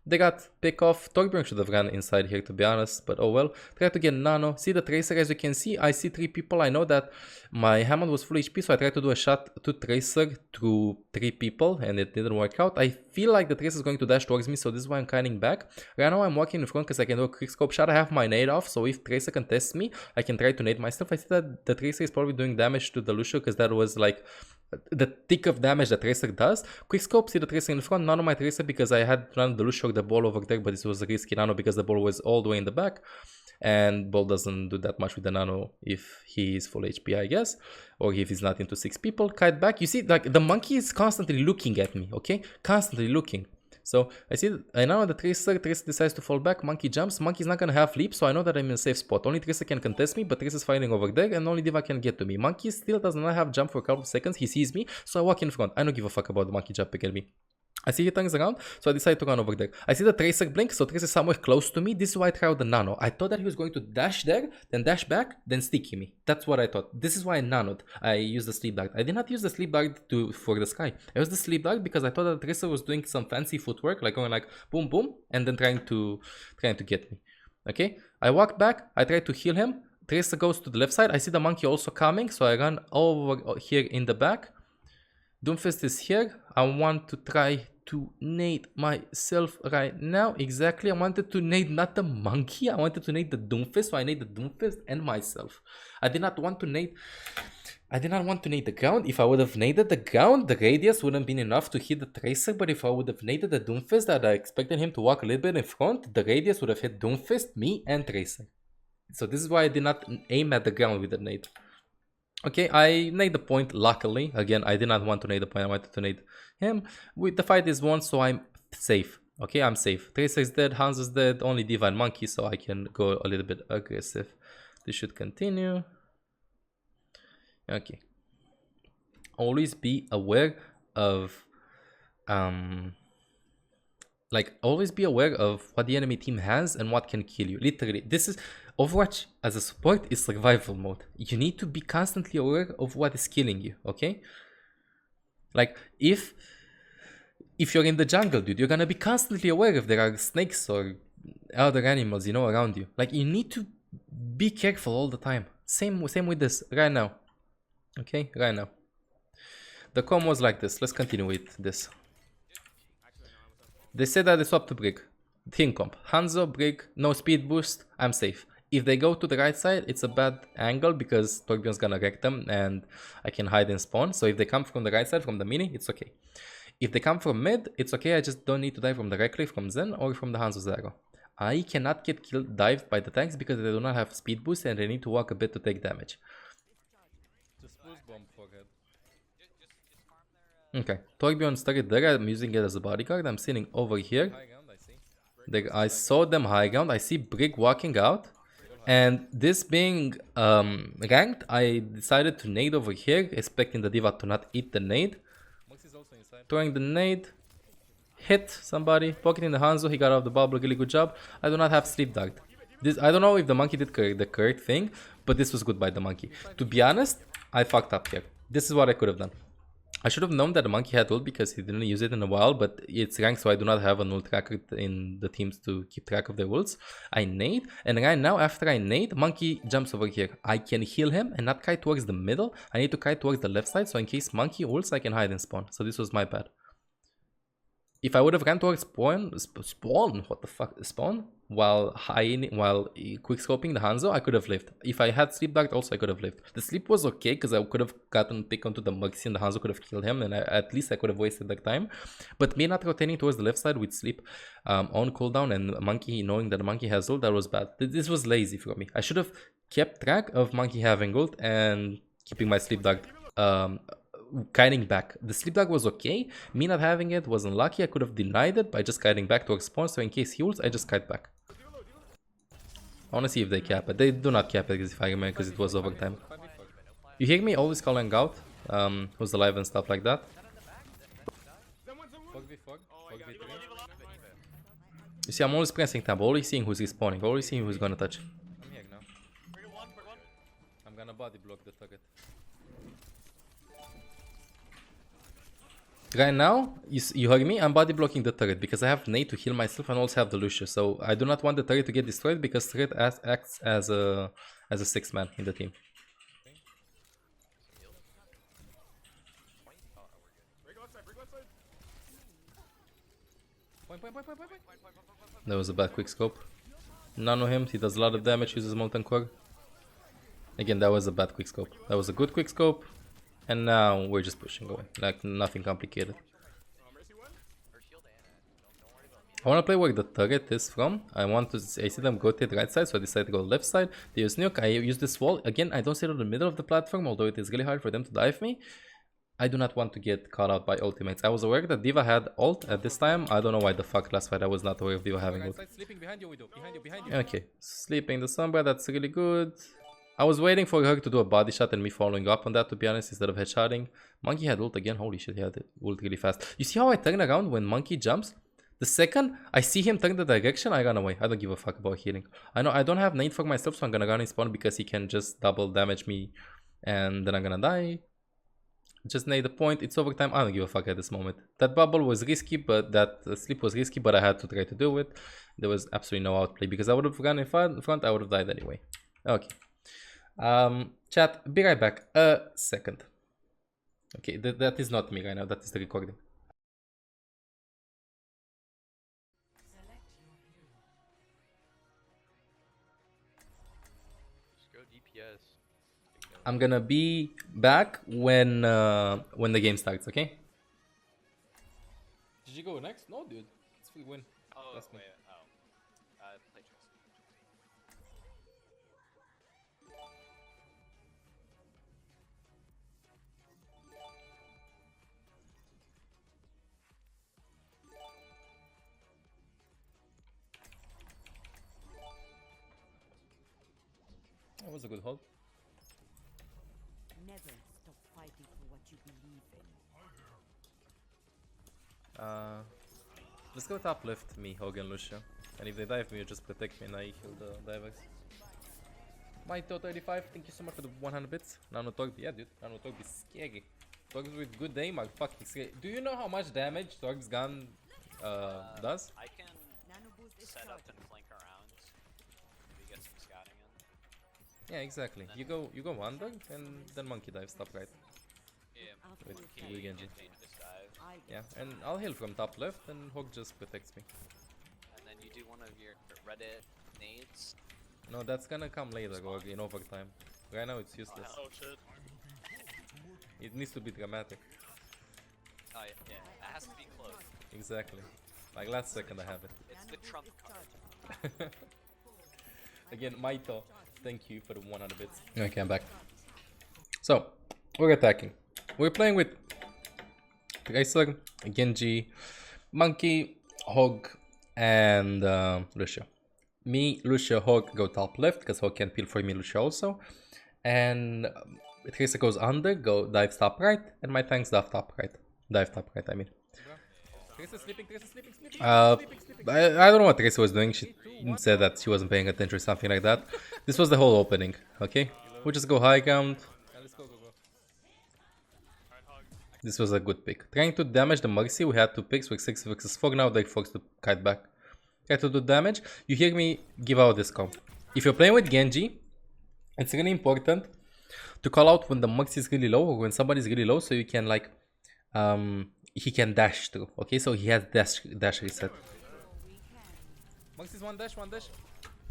Speaker 1: They got pick off. Torbjorn should have ran inside here, to be honest, but oh well. Try to get Nano. See the Tracer, as you can see, I see 3 people. I know that my Hammond was full HP, so I tried to do a shot to Tracer through 3 people, and it didn't work out. I feel like the Tracer is going to dash towards me, so this is why I'm kiting back. Right now I'm walking in front because I can do a quick scope shot. I have my nade off, so if Tracer can test me, I can try to nade myself. I see that the Tracer is probably doing damage to the Lucio because that was like the tick of damage that Tracer does. Quick scope, see the Tracer in front, nano my Tracer because I had run the Lucio the ball over there, but this was a risky nano because the ball was all the way in the back. And ball doesn't do that much with the nano if he is full HP, I guess, or if he's not into 6 people. Kite back, you see, like the monkey is constantly looking at me, okay? Constantly looking. So I know the Tracer decides to fall back, Monkey jumps, Monkey's not gonna have leap, so I know that I'm in a safe spot. Only Tracer can contest me, but Tracer's fighting over there, and only D.Va can get to me. Monkey still does not have jump for a couple of seconds, he sees me, so I walk in front. I don't give a fuck about the Monkey jumping at me. I see he turns around, so I decide to run over there. I see the Tracer blink, so Tracer is somewhere close to me. This is why I tried out the nano. I thought that he was going to dash there, then dash back, then sticky me. That's what I thought. This is why I nanoed. I used the sleep dart. I did not use the sleep dart for the sky. I used the sleep dart because I thought that Tracer was doing some fancy footwork, like going like boom boom, and then trying to get me. Okay? I walked back, I tried to heal him. Tracer goes to the left side. I see the monkey also coming, so I run over here in the back. Doomfist is here. I want to try to nade myself right now. Exactly. I wanted to nade not the monkey. I wanted to nade the Doomfist. So I nade the Doomfist and myself. I did not want to nade the ground. If I would have naded the ground, the radius wouldn't been enough to hit the Tracer. But if I would have naded the Doomfist that I expected him to walk a little bit in front, the radius would have hit Doomfist, me, and Tracer. So this is why I did not aim at the ground with the nade. Okay, I nade the point, luckily. Again, I did not want to nade the point, I wanted to nade him. The fight is won, so I'm safe. Okay, I'm safe. Tracer is dead, Hans is dead, only D.Va and Monkey, so I can go a little bit aggressive. This should continue. Okay. Always be aware of Like, always be aware of what the enemy team has and what can kill you. Literally, this is Overwatch as a support is survival mode. You need to be constantly aware of what is killing you, okay? Like, if you're in the jungle, dude, you're gonna be constantly aware if there are snakes or other animals, you know, around you. Like, you need to be careful all the time. Same with this right now. Okay, right now. The com was like this. Let's continue with this. They said that they swapped to Brig. Team comp. Hanzo, Brig, no speed boost, I'm safe. If they go to the right side, it's a bad angle because Torbjorn's gonna wreck them and I can hide and spawn. So if they come from the right side, from the mini, it's okay. If they come from mid, it's okay, I just don't need to die from directly from Zen or from the Hanzo Zero. I cannot get killed dived by the tanks because they do not have speed boost and they need to walk a bit to take damage. Just push bomb forehead. Okay, Torbjorn started there, I'm using it as a bodyguard, I'm sitting over here. I saw them high ground, I see Brig walking out. And this being ranked, I decided to nade over here, expecting the D.Va to not eat the nade. Throwing the nade, hit somebody, pocketing the Hanzo, he got out of the bubble, really good job. I do not have sleep dart. I don't know if the monkey did the correct thing, but this was good by the monkey. To be honest, I fucked up here. This is what I could have done. I should have known that the monkey had ult because he didn't use it in a while, but it's ranked, so I do not have an ult tracker in the teams to keep track of their ults. I nade, and right now after I nade, monkey jumps over here. I can heal him and not kite towards the middle. I need to kite towards the left side, so in case monkey ults, I can hide and spawn. So this was my bad. If I would have ran towards spawn, while quick scoping the Hanzo, I could have lived. If I had sleep dart, also I could have lived. The sleep was okay because I could have gotten pick onto the Muxi and the Hanzo could have killed him, and at least I could have wasted that time. But me not rotating towards the left side with sleep on cooldown and monkey knowing that the monkey has ult, that was bad. This was lazy for me. I should have kept track of monkey having ult and keeping my sleep dart. Kiting back. The sleep dart was okay. Me not having it was unlucky. I could have denied it by just kiting back to spawn. So in case he ults, I just kite back. I wanna see if they cap it. They do not cap it because if I remember, because it was overtime. You hear me always calling out who's alive and stuff like that. You see, I'm always pressing tab, always seeing who's respawning, always seeing who's gonna touch. I'm here now. I'm gonna body block the target. Right now, you heard me, I'm body blocking the turret because I have nade to heal myself and also have the Lucius. So I do not want the turret to get destroyed because turret acts as a 6-man in the team. That was a bad quick scope. Nano him, he does a lot of damage, uses Molten Core. Again, that was a bad quick scope. That was a good quick scope. And now we're just pushing away, like nothing complicated. I want to play where the turret is from. I see them go to the right side, so I decide to go left side. They use nuke, I use this wall. Again, I don't sit on the middle of the platform, although it is really hard for them to dive me. I do not want to get caught out by ultimates. I was aware that D.Va had ult at this time. I don't know why the fuck last fight I was not aware of D.Va having ult. Okay, sleeping the Sombra, that's really good. I was waiting for her to do a body shot and me following up on that, to be honest, instead of headshotting. Monkey had ult again. Holy shit, he had ult really fast. You see how I turn around when Monkey jumps? The second I see him turn the direction, I run away. I don't give a fuck about healing. I know I don't have nade for myself, so I'm gonna run in spawn because he can just double damage me and then I'm gonna die. Just nade the point. It's overtime. I don't give a fuck at this moment. That bubble was risky, but that sleep was risky, but I had to try to do it. There was absolutely no outplay because I would have run in front, I would have died anyway. Okay. Chat, be right back. A second. Okay, that is not me right now, that is the recording.
Speaker 2: Just go DPS.
Speaker 1: I'm gonna be back when the game starts, okay? Did you go next? No, dude. It's free win.
Speaker 2: Oh,
Speaker 1: that's me.
Speaker 2: wait, play trust.
Speaker 1: That was a good hold.
Speaker 3: Never stop fighting for what you believe in.
Speaker 1: Just go top left me, Hogan, Lucio. And if they dive me, you just protect me and I heal the divers. Maito 35, thank you so much for the 100 bits. Nano Torb, yeah dude, Nano Torb is scary. Torbs with good aim are fucking scary. Do you know how much damage Torb's gun does?
Speaker 2: I can set up and flank around. Maybe get some scouting in.
Speaker 1: Yeah, exactly. You go under and then monkey dives top right.
Speaker 2: Yeah,
Speaker 1: With
Speaker 2: Genji
Speaker 1: Genji.
Speaker 2: just dive.
Speaker 1: Yeah, and I'll heal from top left and Hog just protects me.
Speaker 2: And then you do one of your Reddit nades.
Speaker 1: No, that's gonna come later or in overtime. Right now it's useless.
Speaker 2: Oh shit.
Speaker 1: It needs to be dramatic.
Speaker 2: Oh yeah, it has to be close.
Speaker 1: Exactly. Like last second I have it.
Speaker 2: It's the trump card.
Speaker 1: Again, Maito, thank you for the 100 bits. Okay, I'm back. So, we're attacking. We're playing with Tracer, Genji, Monkey, Hog, and Lucio. Me, Lucio, Hog go top left, because Hog can peel for me, Lucio also. And Tracer goes under, dives top right, and my tanks dive top right. I mean. Tracer sleeping. I don't know what Tracer was doing. She said that she wasn't paying attention or something like that. This was the whole opening, okay? We'll just go high ground. This was a good pick. Trying to damage the Mercy, we had 2 picks with 6 versus 4. Now they're forced to kite back. Try to do damage. You hear me give out this comp. If you're playing with Genji, it's really important to call out when the Mercy is really low or when somebody's really low, so you can like he can dash through. Okay, so he has dash reset. Mercy's one dash.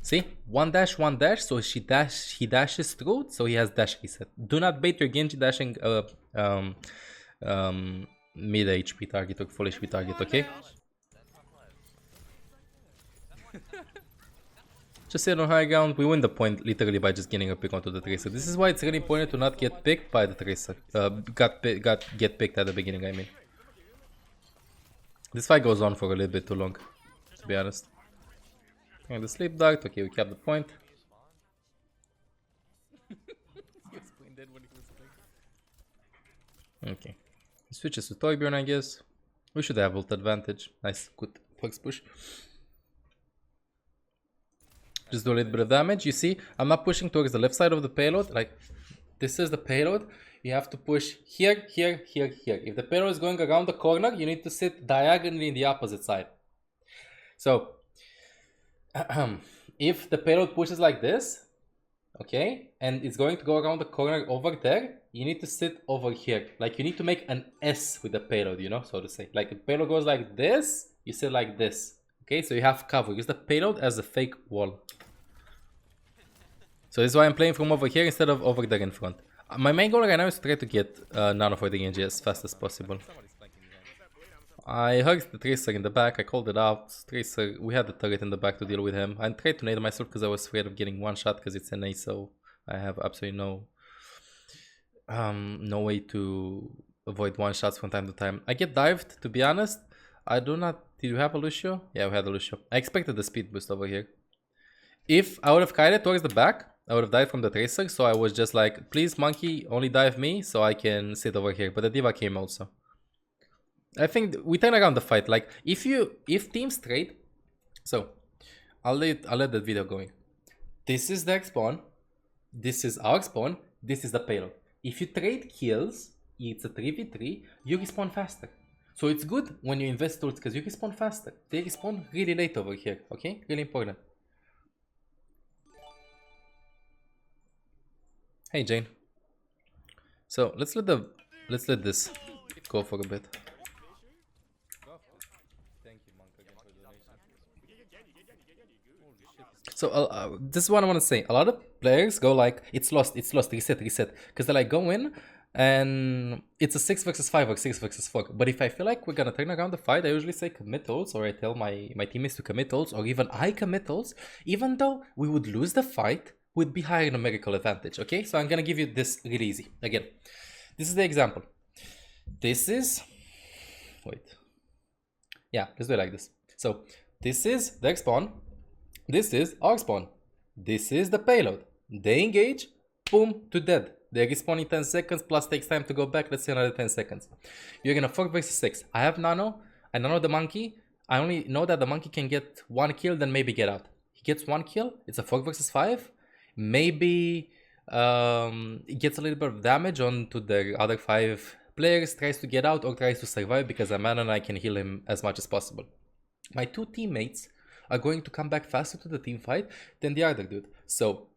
Speaker 1: See, one dash. So he dashes through, so he has dash reset. Do not bait your Genji dashing mid HP target or full HP target. Okay. Just sit on high ground, we win the point literally by just getting a pick onto the Tracer. This is why it's really important to not get picked by the Tracer. Get picked at the beginning, I mean. This fight goes on for a little bit too long, to be honest. And the sleep dart, okay, we kept the point. Okay. He switches to Torbjorn, I guess. We should have ult advantage. Nice, good first push. Just do a little bit of damage. You see, I'm not pushing towards the left side of the payload. Like, this is the payload. You have to push here. If the payload is going around the corner, you need to sit diagonally in the opposite side. So, if the payload pushes like this, okay, and it's going to go around the corner over there, you need to sit over here. Like, you need to make an S with the payload, you know, so to say. Like, the payload goes like this, you sit like this. Okay, so you have cover. Use the payload as a fake wall. So this is why I'm playing from over here instead of over there in front. My main goal right now is to try to get Nano for the Genji as fast as possible. I hugged the Tracer in the back. I called it out. Tracer, we had the turret in the back to deal with him. I tried to nade myself because I was afraid of getting one shot because it's an A, so I have absolutely no way to avoid one shots from time to time. I get dived, to be honest. I do not. Did you have a Lucio? Yeah, we had a Lucio. I expected the speed boost over here. If I would have kited towards the back, I would have died from the Tracer. So I was just like, please, monkey, only dive me so I can sit over here. But the Diva came also. I think we turn around the fight. Like, if teams trade, so I'll let that video going. This is their spawn. This is our spawn. This is the payload. If you trade kills, it's a 3v3. You respawn faster. So it's good when you invest tools because you respawn faster. They respawn really late over here, okay? Really important. Hey Jane. So let's let this go for a bit. So this is what I want to say. A lot of players go like, it's lost, reset. Because they like go in and it's a 6 versus 5 or 6 versus 4. But if I feel like we're gonna turn around the fight, I usually say commit ults, or I tell my teammates to commit ults, or even I commit ults. Even though we would lose the fight, we'd be higher numerical advantage, okay? So I'm gonna give you this really easy. Again, this is the example. This is... Wait. Yeah, let's do it like this. So this is their spawn. This is our spawn. This is the payload. They engage, boom, to dead. They respawn in 10 seconds, plus takes time to go back, let's say another 10 seconds. You're gonna 4 versus 6. I have Nano, I Nano the monkey, I only know that the monkey can get 1 kill, then maybe get out. He gets 1 kill, it's a 4 versus 5. Maybe it gets a little bit of damage onto the other 5 players, tries to get out or tries to survive because I'm man and I can heal him as much as possible. My 2 teammates are going to come back faster to the team fight than the other dude. So,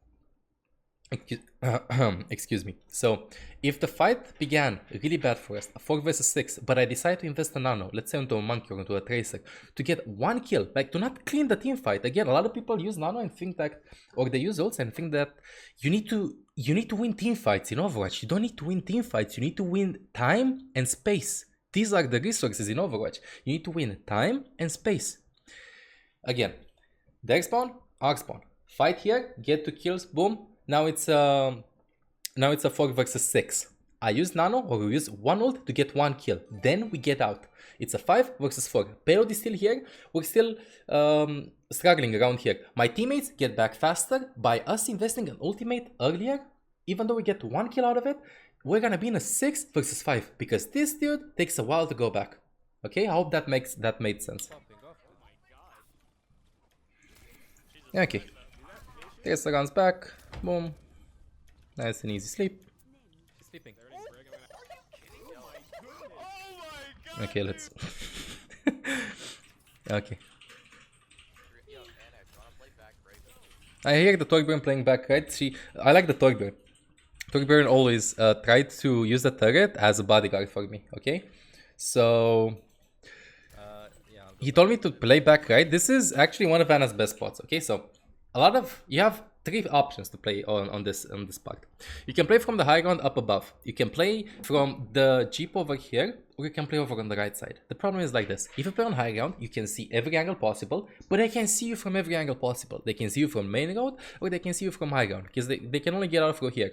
Speaker 1: excuse me. So, if the fight began really bad for us, 4 versus 6, but I decide to invest a nano, let's say into a monkey or into a tracer, to get 1 kill, like to not clean the team fight. Again, a lot of people use nano and think that, or they use ults and think that you need to win team fights in Overwatch. You don't need to win team fights. You need to win time and space. These are the resources in Overwatch. You need to win time and space. Again, their spawn, our spawn. Fight here, get 2 kills, boom. Now it's a 4 versus 6. I use nano or we use 1 ult to get 1 kill. Then we get out. It's a 5 versus 4. Payload is still here. We're still struggling around here. My teammates get back faster by us investing an ultimate earlier. Even though we get 1 kill out of it, we're gonna be in a 6 versus 5 because this dude takes a while to go back. Okay, I hope that made sense. Okay, Tracer runs back, boom, nice and easy sleep. She's sleeping. Okay, let's. Okay. I hear the Torbjorn playing back, right? I like the Torbjorn. Torbjorn always tried to use the turret as a bodyguard for me, okay? So he told me to play back right. This is actually one of Anna's best spots, okay? So you have 3 options to play on this part. You can play from the high ground up above. You can play from the jeep over here, or you can play over on the right side. The problem is like this: if you play on high ground, you can see every angle possible, but they can see you from every angle possible. They can see you from main road, or they can see you from high ground, because they can only get out through here.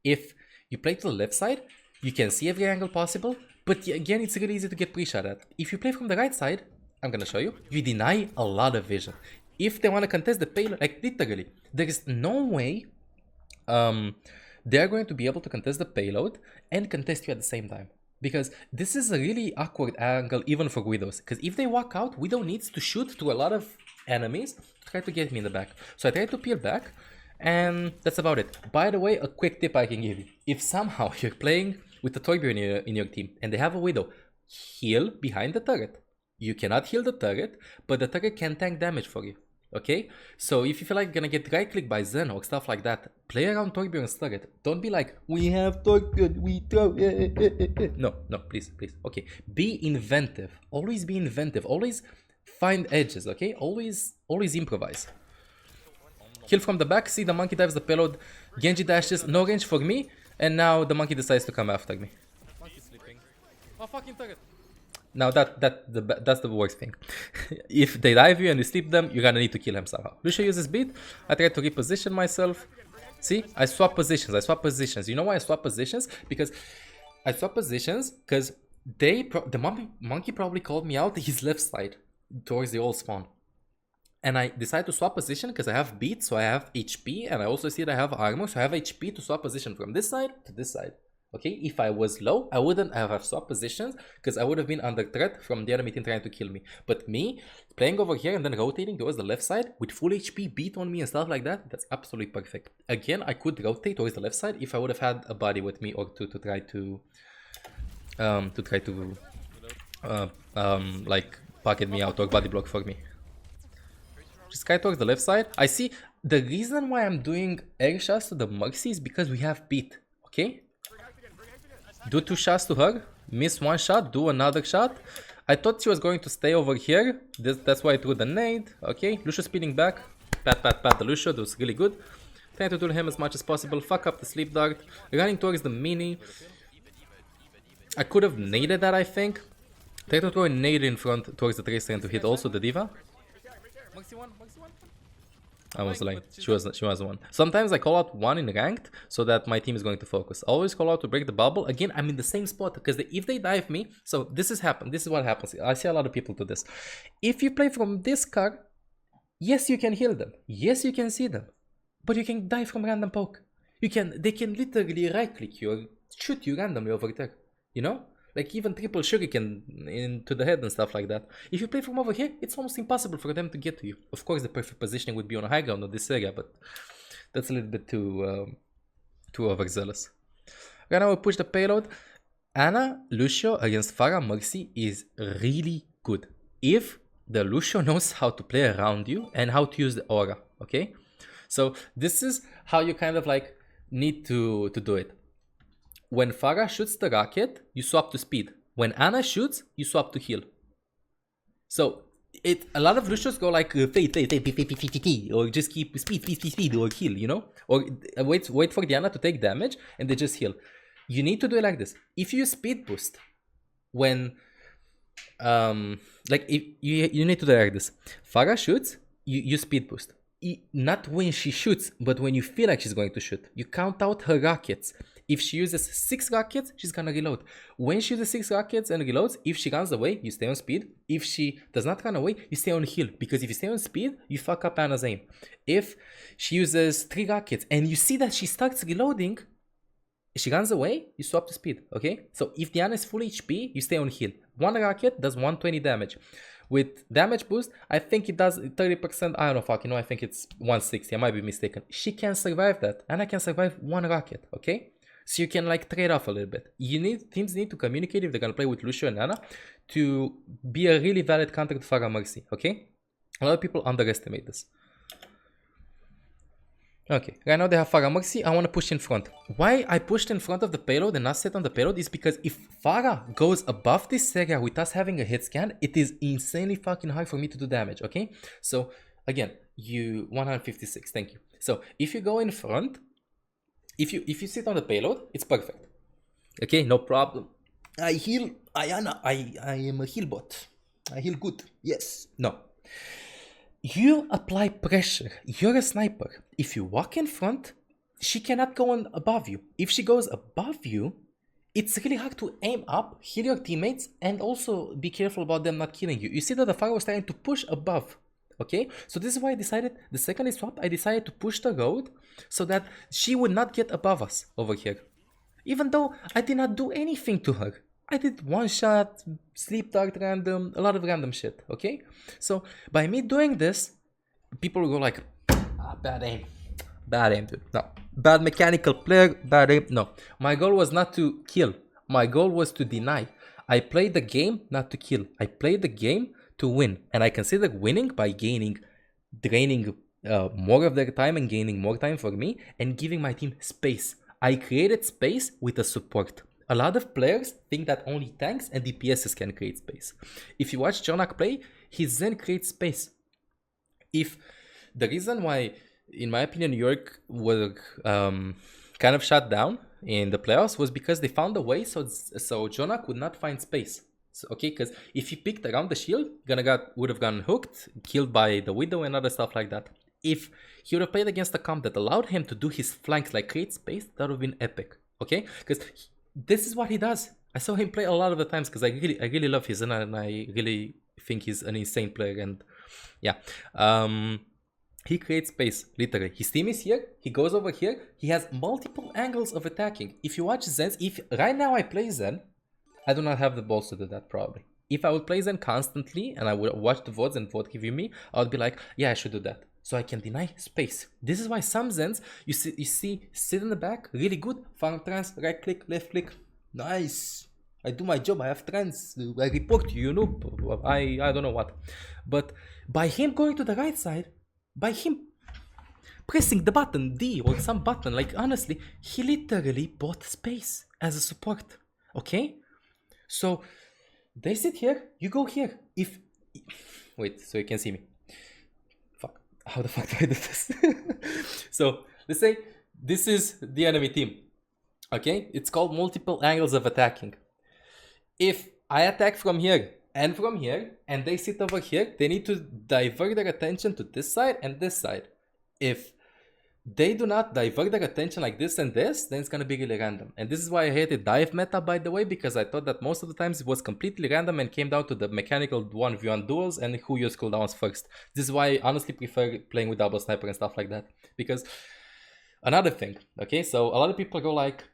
Speaker 1: If you play to the left side, you can see every angle possible, but again, it's really easy to get pre-shot at. If you play from the right side, I'm gonna show you, you deny a lot of vision. If they want to contest the payload, like literally, there is no way they're going to be able to contest the payload and contest you at the same time. Because this is a really awkward angle even for Widows. Because if they walk out, Widow needs to shoot through a lot of enemies to try to get me in the back. So I try to peel back, and that's about it. By the way, a quick tip I can give you. If somehow you're playing with the Torbjorn in your team and they have a Widow, heal behind the turret. You cannot heal the turret, but the turret can tank damage for you. Okay, so if you feel like you're gonna get right click by Zen or stuff like that, play around Torbjorn's turret. Don't be like, we have Torbjorn, we throw. No, please. Okay, be inventive. Always be inventive. Always find edges. Okay, always improvise. Kill from the back. See, the monkey dives the payload. Genji dashes. No range for me, and now the monkey decides to come after me. Monkey's sleeping. Oh, fucking turret. Now that's the worst thing. If they dive you and you sleep them, you're gonna need to kill him somehow. Lucio uses beat. I try to reposition myself. See, I swap positions. You know why I swap positions? Because I swap positions because the monkey probably called me out his left side towards the old spawn. And I decide to swap position because I have beat, so I have HP, and I also see that I have armor, so I have HP to swap position from this side to this side. Okay, if I was low, I wouldn't have swapped positions because I would have been under threat from the enemy team trying to kill me. But me, playing over here and then rotating towards the left side with full HP, beat on me and stuff like that, that's absolutely perfect. Again, I could rotate towards the left side if I would have had a body with me or to try to like pocket me out or body block for me. Just try towards the left side. I see the reason why I'm doing air shots to the Mercy is because we have beat. Okay. Do 2 shots to her, miss 1 shot, do another shot. I thought she was going to stay over here. That's why I threw the nade. Okay, Lucio speeding back. Pat the Lucio, that was really good. Trying to do him as much as possible. Fuck up the sleep dart. Running towards the mini. I could have naded that, I think. Try to throw a nade in front towards the tracer and to hit also the diva. I was like, she was one. Sometimes I call out 1 in ranked so that my team is going to focus. Always call out to break the bubble. Again, I'm in the same spot because if they dive me, so this is what happens. I see a lot of people do this. If you play from this car, yes, you can heal them. Yes, you can see them. But you can die from random poke. They can literally right click you or shoot you randomly over there. You know? like even triple shuriken into the head and stuff like that. If you play from over here, it's almost impossible for them to get to you. Of course, the perfect positioning would be on a high ground on this area, but that's a little bit too overzealous. Right now we push the payload. Ana, Lucio against Pharah Mercy is really good. If the Lucio knows how to play around you and how to use the aura, okay? So this is how you kind of like need to do it. When Pharah shoots the rocket, you swap to speed. When Ana shoots, you swap to heal. So a lot of Lucios go like fade, or just keep speed, or heal, you know? Or wait for the Ana to take damage and they just heal. You need to do it like this. If you speed boost when like if you need to do it like this. Pharah shoots, you speed boost. Not when she shoots, but when you feel like she's going to shoot. You count out her rockets. If she uses 6 rockets, she's gonna reload. When she uses 6 rockets and reloads, if she runs away, you stay on speed. If she does not run away, you stay on heal. Because if you stay on speed, you fuck up Ana's aim. If she uses 3 rockets and you see that she starts reloading, she runs away, you swap to speed, okay? So if the Ana is full HP, you stay on heal. 1 rocket does 120 damage. With damage boost, I think it does 30%, I don't know, fucking know, I think it's 160, I might be mistaken. She can survive that, Ana can survive 1 rocket, okay? So you can like trade off a little bit. Teams need to communicate if they're gonna play with Lucio and Ana to be a really valid counter to Pharah Mercy, okay? A lot of people underestimate this. Okay, right now they have Pharah Mercy, I want to push in front. Why I pushed in front of the payload and not sit on the payload is because if Pharah goes above this area with us having a hit scan, it is insanely fucking hard for me to do damage, okay? So, again, 156, thank you. So, if you go in front, if you sit on the payload, it's perfect. Okay, no problem. I heal, I am a heal bot. I heal good, yes. No. You apply pressure. You're a sniper. If you walk in front, she cannot go on above you. If she goes above you, it's really hard to aim up, heal your teammates, and also be careful about them not killing you. You see that the Pharah was trying to push above. Okay? So this is why I decided, the second I swapped, I decided to push the road so that she would not get above us over here. Even though I did not do anything to her. I did one shot, sleep dart random, a lot of random shit, okay? So, by me doing this, people will go like, bad aim. Bad aim, dude. No. Bad mechanical player, bad aim. No. My goal was not to kill. My goal was to deny. I played the game not to kill. I played the game to win. And I consider winning by draining more of their time and gaining more time for me and giving my team space. I created space with a support. A lot of players think that only tanks and DPSs can create space. If you watch Jonak play, he then creates space. If the reason why, in my opinion, New York were kind of shut down in the playoffs was because they found a way so Jonak would not find space. So, okay, because if he picked around the shield, would have gotten hooked, killed by the Widow and other stuff like that. If he would have played against a comp that allowed him to do his flanks, like create space, that would have been epic. Okay, because this is what he does. I saw him play a lot of the times because I really love his and I really think he's an insane player. And yeah, he creates space, literally. His team is here, he goes over here, he has multiple angles of attacking. If you watch Zen's, if right now I play Zen, I do not have the balls to do that probably. If I would play Zen constantly and I would watch the VODs and VOD review me, I would be like, yeah, I should do that. So I can deny space. This is why some Zens, you see sit in the back, really good, farm trans, right click, left click, nice. I do my job, I have trans, I report you, you know, I don't know what. But by him going to the right side, by him pressing the button D or some button, like honestly, he literally bought space as a support, okay? So they sit here, you go here. Wait, so you can see me. How the fuck do I do this? So let's say this is the enemy team. Okay, it's called multiple angles of attacking. If I attack from here and they sit over here, they need to divert their attention to this side and this side. If they do not divert their attention like this and this, then it's gonna be really random. And this is why I hated dive meta, by the way, because I thought that most of the times it was completely random and came down to the mechanical 1v1 duels and who used cooldowns first. This is why I honestly prefer playing with double sniper and stuff like that. Because another thing, okay, so a lot of people go like,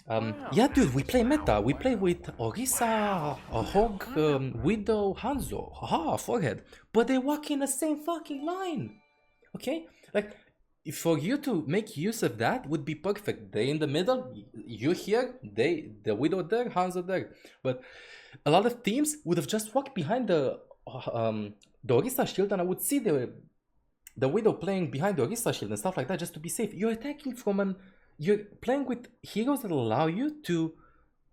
Speaker 1: Yeah, dude, we play meta. We play with Orisa, a Hog, Widow, Hanzo. Haha, forehead. But they walk in the same fucking line. Okay? Like, for you to make use of that would be perfect. They in the middle, you here, the Widow there, Hanzo there. But a lot of teams would have just walked behind the Orisa shield, and I would see the Widow playing behind the Orisa shield and stuff like that just to be safe. You're attacking from an... You're playing with heroes that allow you to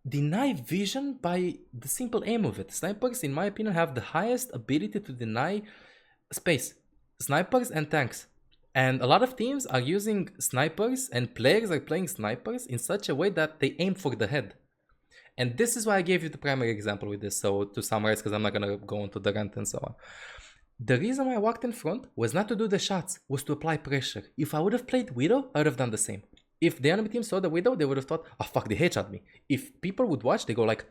Speaker 1: deny vision by the simple aim of it. Snipers, in my opinion, have the highest ability to deny space. Snipers and tanks. And a lot of teams are using snipers and players are playing snipers in such a way that they aim for the head. And this is why I gave you the primary example with this. So to summarize, because I'm not going to go into the rant and so on. The reason why I walked in front was not to do the shots, was to apply pressure. If I would have played Widow, I would have done the same. If the enemy team saw the Widow, they would have thought, oh fuck, they headshot me. If people would watch, they go like,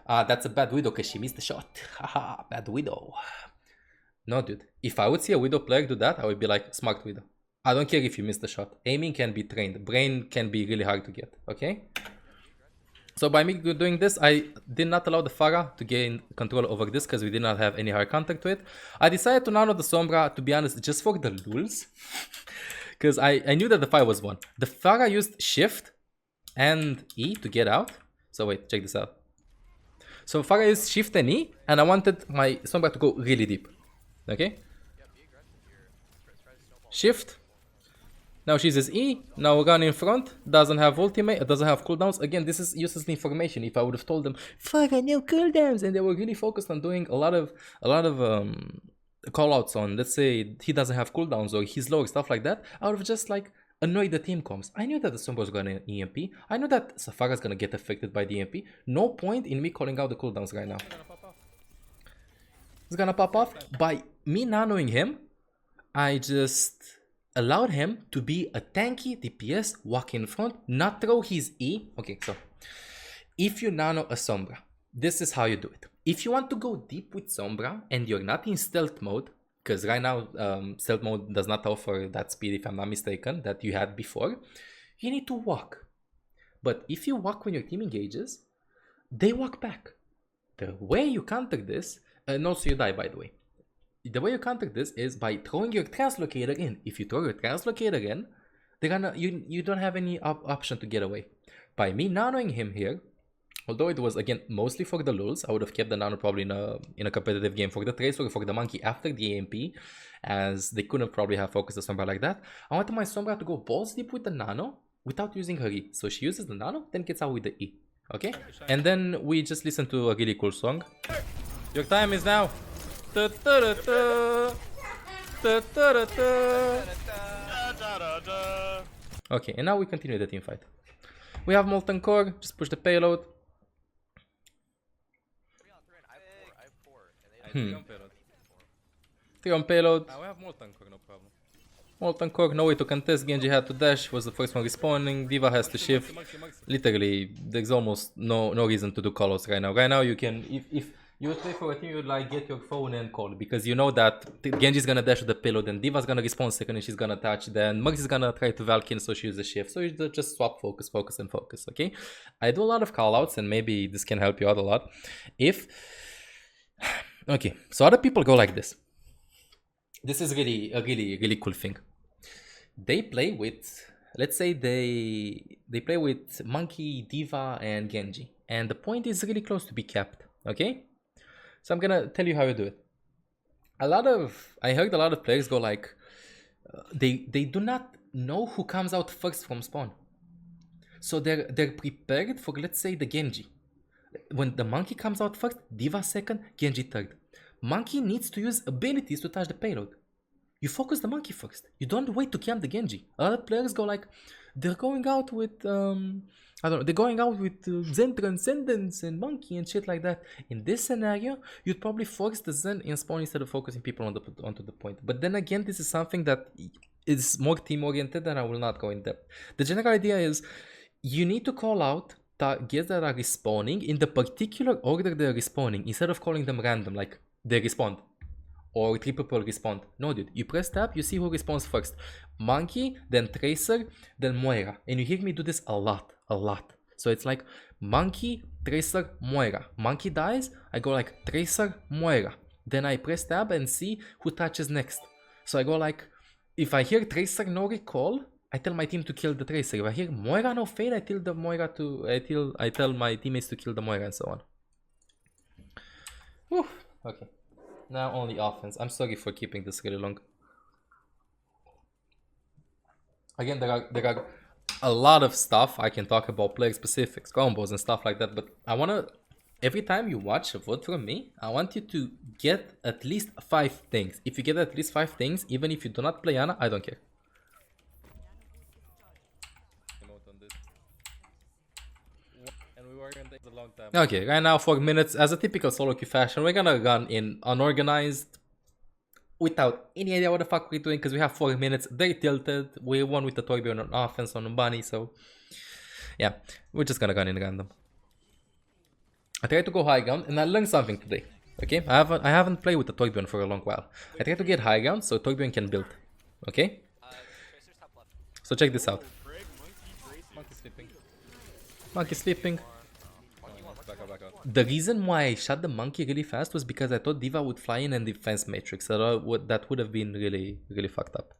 Speaker 1: that's a bad Widow because she missed the shot. Haha, bad Widow. No, dude. If I would see a Widow player do that, I would be like, smart Widow. I don't care if you missed the shot. Aiming can be trained. Brain can be really hard to get, okay? So by me doing this, I did not allow the Pharah to gain control over this because we did not have any hard contact to it. I decided to nano the Sombra, to be honest, just for the lulz. Because I knew that the fight was won. The Pharah used Shift and E to get out. So wait, check this out. So Pharah used Shift and E, and I wanted my Sombra to go really deep. Okay? Shift. Now she uses E. Now run in front. Doesn't have ultimate. Doesn't have cooldowns. Again, this is useless information. If I would have told them, Pharah, no cooldowns, and they were really focused on doing a lot of callouts on, let's say he doesn't have cooldowns or he's low, stuff like that, I would have just like annoyed the team comms. I knew that the Sombra was gonna EMP. I knew that Safara's gonna get affected by the EMP. No point in me calling out the cooldowns right now. It's gonna pop off. By me nanoing him, I just allowed him to be a tanky DPS, walk in front, not throw his E. Okay, so if you nano a Sombra, this is how you do it. If you want to go deep with Sombra and you're not in stealth mode, because right now stealth mode does not offer that speed, if I'm not mistaken, that you had before, you need to walk. But if you walk when your team engages, they walk back. The way you counter this, and also you die by the way. The way you counter this is by throwing your translocator in. If you throw your translocator in, you don't have any option to get away. By me nanoing him here, although it was again mostly for the lulz, I would have kept the nano probably in a competitive game for the trace or for the monkey after the AMP, as they couldn't probably have focused the Sombra like that. I wanted my Sombra to go balls deep with the nano without using her E. So she uses the nano, then gets out with the E. Okay? And then we just listen to a really cool song. Your time is now. Okay, and now we continue the team fight. We have Molten Core, just push the payload. Three on payload. We have Molten Core, no problem. Molten Core, no way to contest. Genji had to dash, was the first one respawning. D.Va has to shift. Literally, there's almost no reason to do callouts right now. Right now, you can, if you would play for a team, you would like get your phone and call, because you know that Genji's gonna dash with the payload and D.Va's gonna respawn second and she's gonna touch. Then Muggs is gonna try to Valkyrie, so she uses shift. So you just swap focus, and focus, okay? I do a lot of callouts and maybe this can help you out a lot. Okay, so other people go like this. This is really a really cool thing. They play with, let's say they play with Monkey, D.Va, and Genji. And the point is really close to be capped, okay? So I'm gonna tell you how you do it. I heard a lot of players go like, they do not know who comes out first from spawn. So they're prepared for, let's say, the Genji. When the Monkey comes out first, D.Va second, Genji third. Monkey needs to use abilities to touch the payload. You focus the Monkey first. You don't wait to camp the Genji. A lot of players go like, they're going out with, I don't know, they're going out with Zen Transcendence and Monkey and shit like that. In this scenario, you'd probably force the Zen in spawn instead of focusing people onto the point. But then again, this is something that is more team oriented and I will not go in depth. The general idea is, you need to call out targets that are respawning in the particular order they're respawning, instead of calling them random, like they respawn or triple respawn. No, dude, you press tab, you see who responds first. Monkey, then Tracer, then Moira. And you hear me do this a lot. So it's like Monkey, Tracer, Moira. Monkey dies, I go like Tracer, Moira. Then I press tab and see who touches next. So I go like, if I hear Tracer no recall, I tell my team to kill the Tracer. If I hear Moira no fade, I tell the Moira to I tell my teammates to kill the Moira and so on. Whew. Okay. Now only offense. I'm sorry for keeping this really long. Again, there are a lot of stuff I can talk about, player specifics, combos and stuff like that, but I wanna, every time you watch a VOD from me, I want you to get at least 5 things. If you get at least 5 things, even if you do not play Ana, I don't care. Okay, right now 4 minutes, as a typical solo queue fashion, we're gonna run in unorganized, without any idea what the fuck we're doing, because we have 4 minutes. They're tilted. We won with the Torbjorn on offense on Numbani, so yeah, we're just gonna run in random. I tried to go high ground and I learned something today. Okay, I haven't played with the Torbjorn for a long while. I tried to get high ground so Torbjorn can build. Okay? So check this out. Monkey sleeping. Monkey sleeping. The reason why I shot the monkey really fast was because I thought D.Va would fly in and defense matrix. So that would have been really fucked up.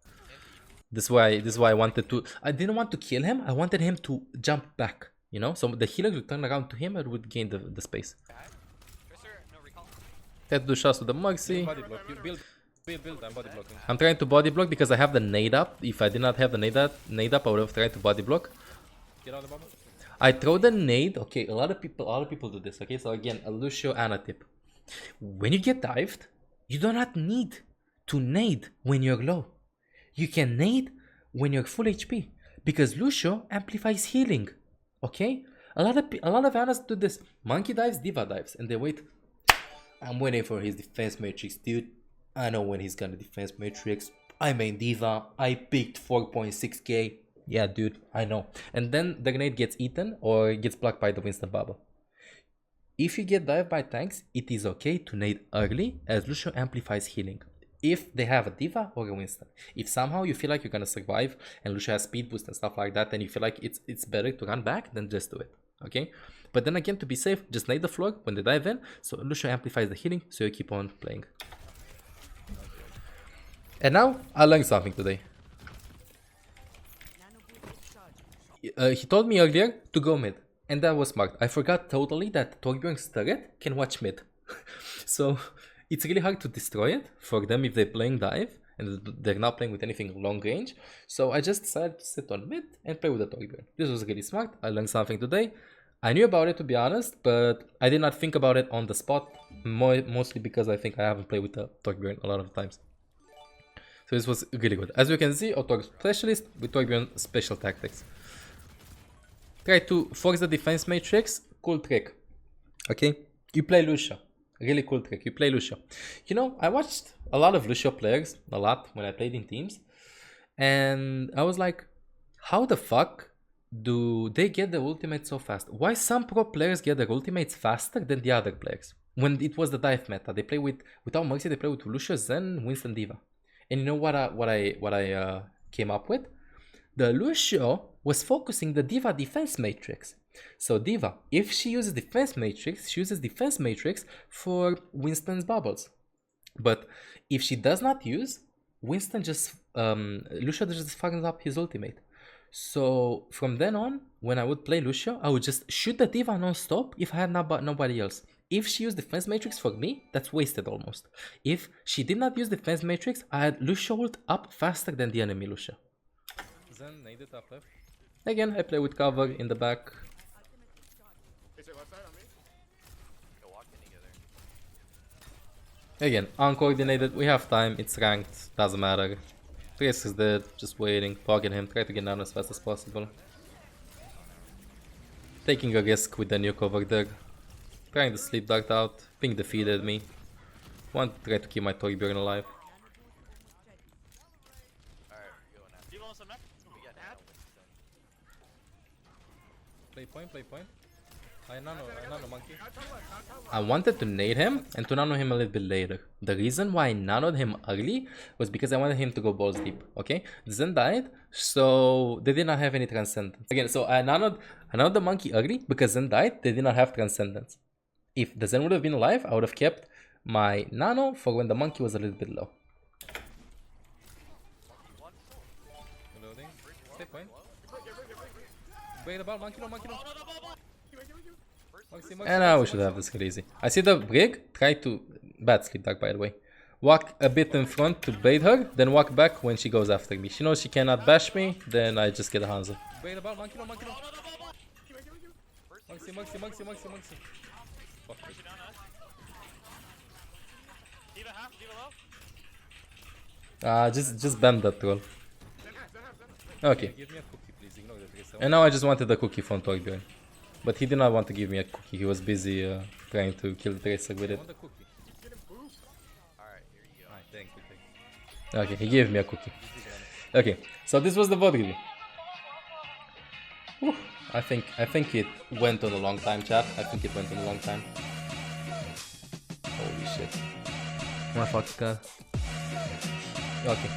Speaker 1: This is why I wanted to. I didn't want to kill him. I wanted him to jump back. You know, so the healer would turn around to him and would gain the space. Try to do shots with the Mercy.
Speaker 3: Build, I'm body blocking.
Speaker 1: I'm trying to body block because I have the nade up. If I did not have the nade up, I would have tried to body block.
Speaker 3: Get on the bomb.
Speaker 1: I throw the nade. Okay, a lot of people do this. Okay, so again, a Lucio Ana tip. When you get dived, you do not need to nade when you're low. You can nade when you're full HP because Lucio amplifies healing. Okay, a lot of Anas do this. Monkey dives, D.Va dives, and they wait. I'm waiting for his defense matrix, dude. I know when he's gonna defense matrix. I main D.Va. I picked 4.6k. Yeah, dude, I know. And then the grenade gets eaten or gets blocked by the Winston bubble. If you get dived by tanks, it is okay to nade early as Lucio amplifies healing. If they have a D.Va or a Winston. If somehow you feel like you're gonna survive and Lucio has speed boost and stuff like that, then you feel like it's better to run back, then just do it. Okay? But then again, to be safe, just nade the floor when they dive in, so Lucio amplifies the healing, so you keep on playing. And now, I learned something today. He told me earlier to go mid, and that was smart. I forgot totally that Torbjorn's turret can watch mid. So, it's really hard to destroy it for them if they're playing dive, and they're not playing with anything long range. So I just decided to sit on mid and play with the Torbjorn. This was really smart. I learned something today. I knew about it, to be honest, but I did not think about it on the spot, mostly because I think I haven't played with the Torbjorn a lot of times. So this was really good. As you can see, Auto Specialist with Torbjorn special tactics. Try to force the defense matrix, cool trick. Okay? You play Lucio. Really cool trick. You play Lucio. You know, I watched a lot of Lucio players, a lot, when I played in teams. And I was like, how the fuck do they get their ultimate so fast? Why some pro players get their ultimates faster than the other players? When it was the dive meta, they play without Mercy, they play with Lucio, Zen, Winston, D.Va. And you know what I came up with? The Lucio was focusing the D.Va defense matrix. So D.Va, if she uses defense matrix, she uses defense matrix for Winston's bubbles. But if she does not use, Winston just Lucio just fucks up his ultimate. So from then on, when I would play Lucio, I would just shoot the D.Va non-stop if I had nobody else. If she used defense matrix for me, that's wasted almost. If she did not use defense matrix, I had Lucio ult up faster than the enemy Lucio.
Speaker 3: Zen naded up left.
Speaker 1: Again, I play with cover in the back. Again, uncoordinated, we have time, it's ranked, doesn't matter. Trace is dead, just waiting, pogging him, try to get down as fast as possible. Taking a risk with the nuke over there. Trying to sleep dart out, Ping defeated me. Want to try to keep my Torbjorn alive.
Speaker 3: Play point. I nano monkey.
Speaker 1: I wanted to nade him and to nano him a little bit later. The reason why I nanoed him early was because I wanted him to go balls deep, okay? The Zen died, so they did not have any transcendence. Again, so I nanoed the monkey early because Zen died, they did not have transcendence. If the Zen would have been alive, I would have kept my nano for when the monkey was a little bit low.
Speaker 3: Reloading. Stay point. Break the ball, monkey no, monkey no. Monkey,
Speaker 1: And now we should have this crazy. I see the brig, try to... Bad sleep dark, by the way. Walk a bit in front to bait her, then walk back when she goes after me. She knows she cannot bash me, then I just get a Hanzo.
Speaker 3: Break the ball, monkey no, monkey no. Monkey. Fuck.
Speaker 2: D.Va half, D.Va low.
Speaker 1: Just bend that troll. Okay.
Speaker 3: Give me a cookie, please. Ignore the tracer.
Speaker 1: And now I just wanted the cookie from Torbjorn. But he did not want to give me a cookie, he was busy trying to kill the tracer with
Speaker 3: I
Speaker 1: it.
Speaker 3: want the cookie.
Speaker 2: Alright, here you go.
Speaker 3: Alright, thank you.
Speaker 1: Okay, he gave me a cookie. Okay, so this was the VOD review. Whew, I think it went on a long time, chat. I think it went on a long time. Holy shit. Motherfucker. Okay.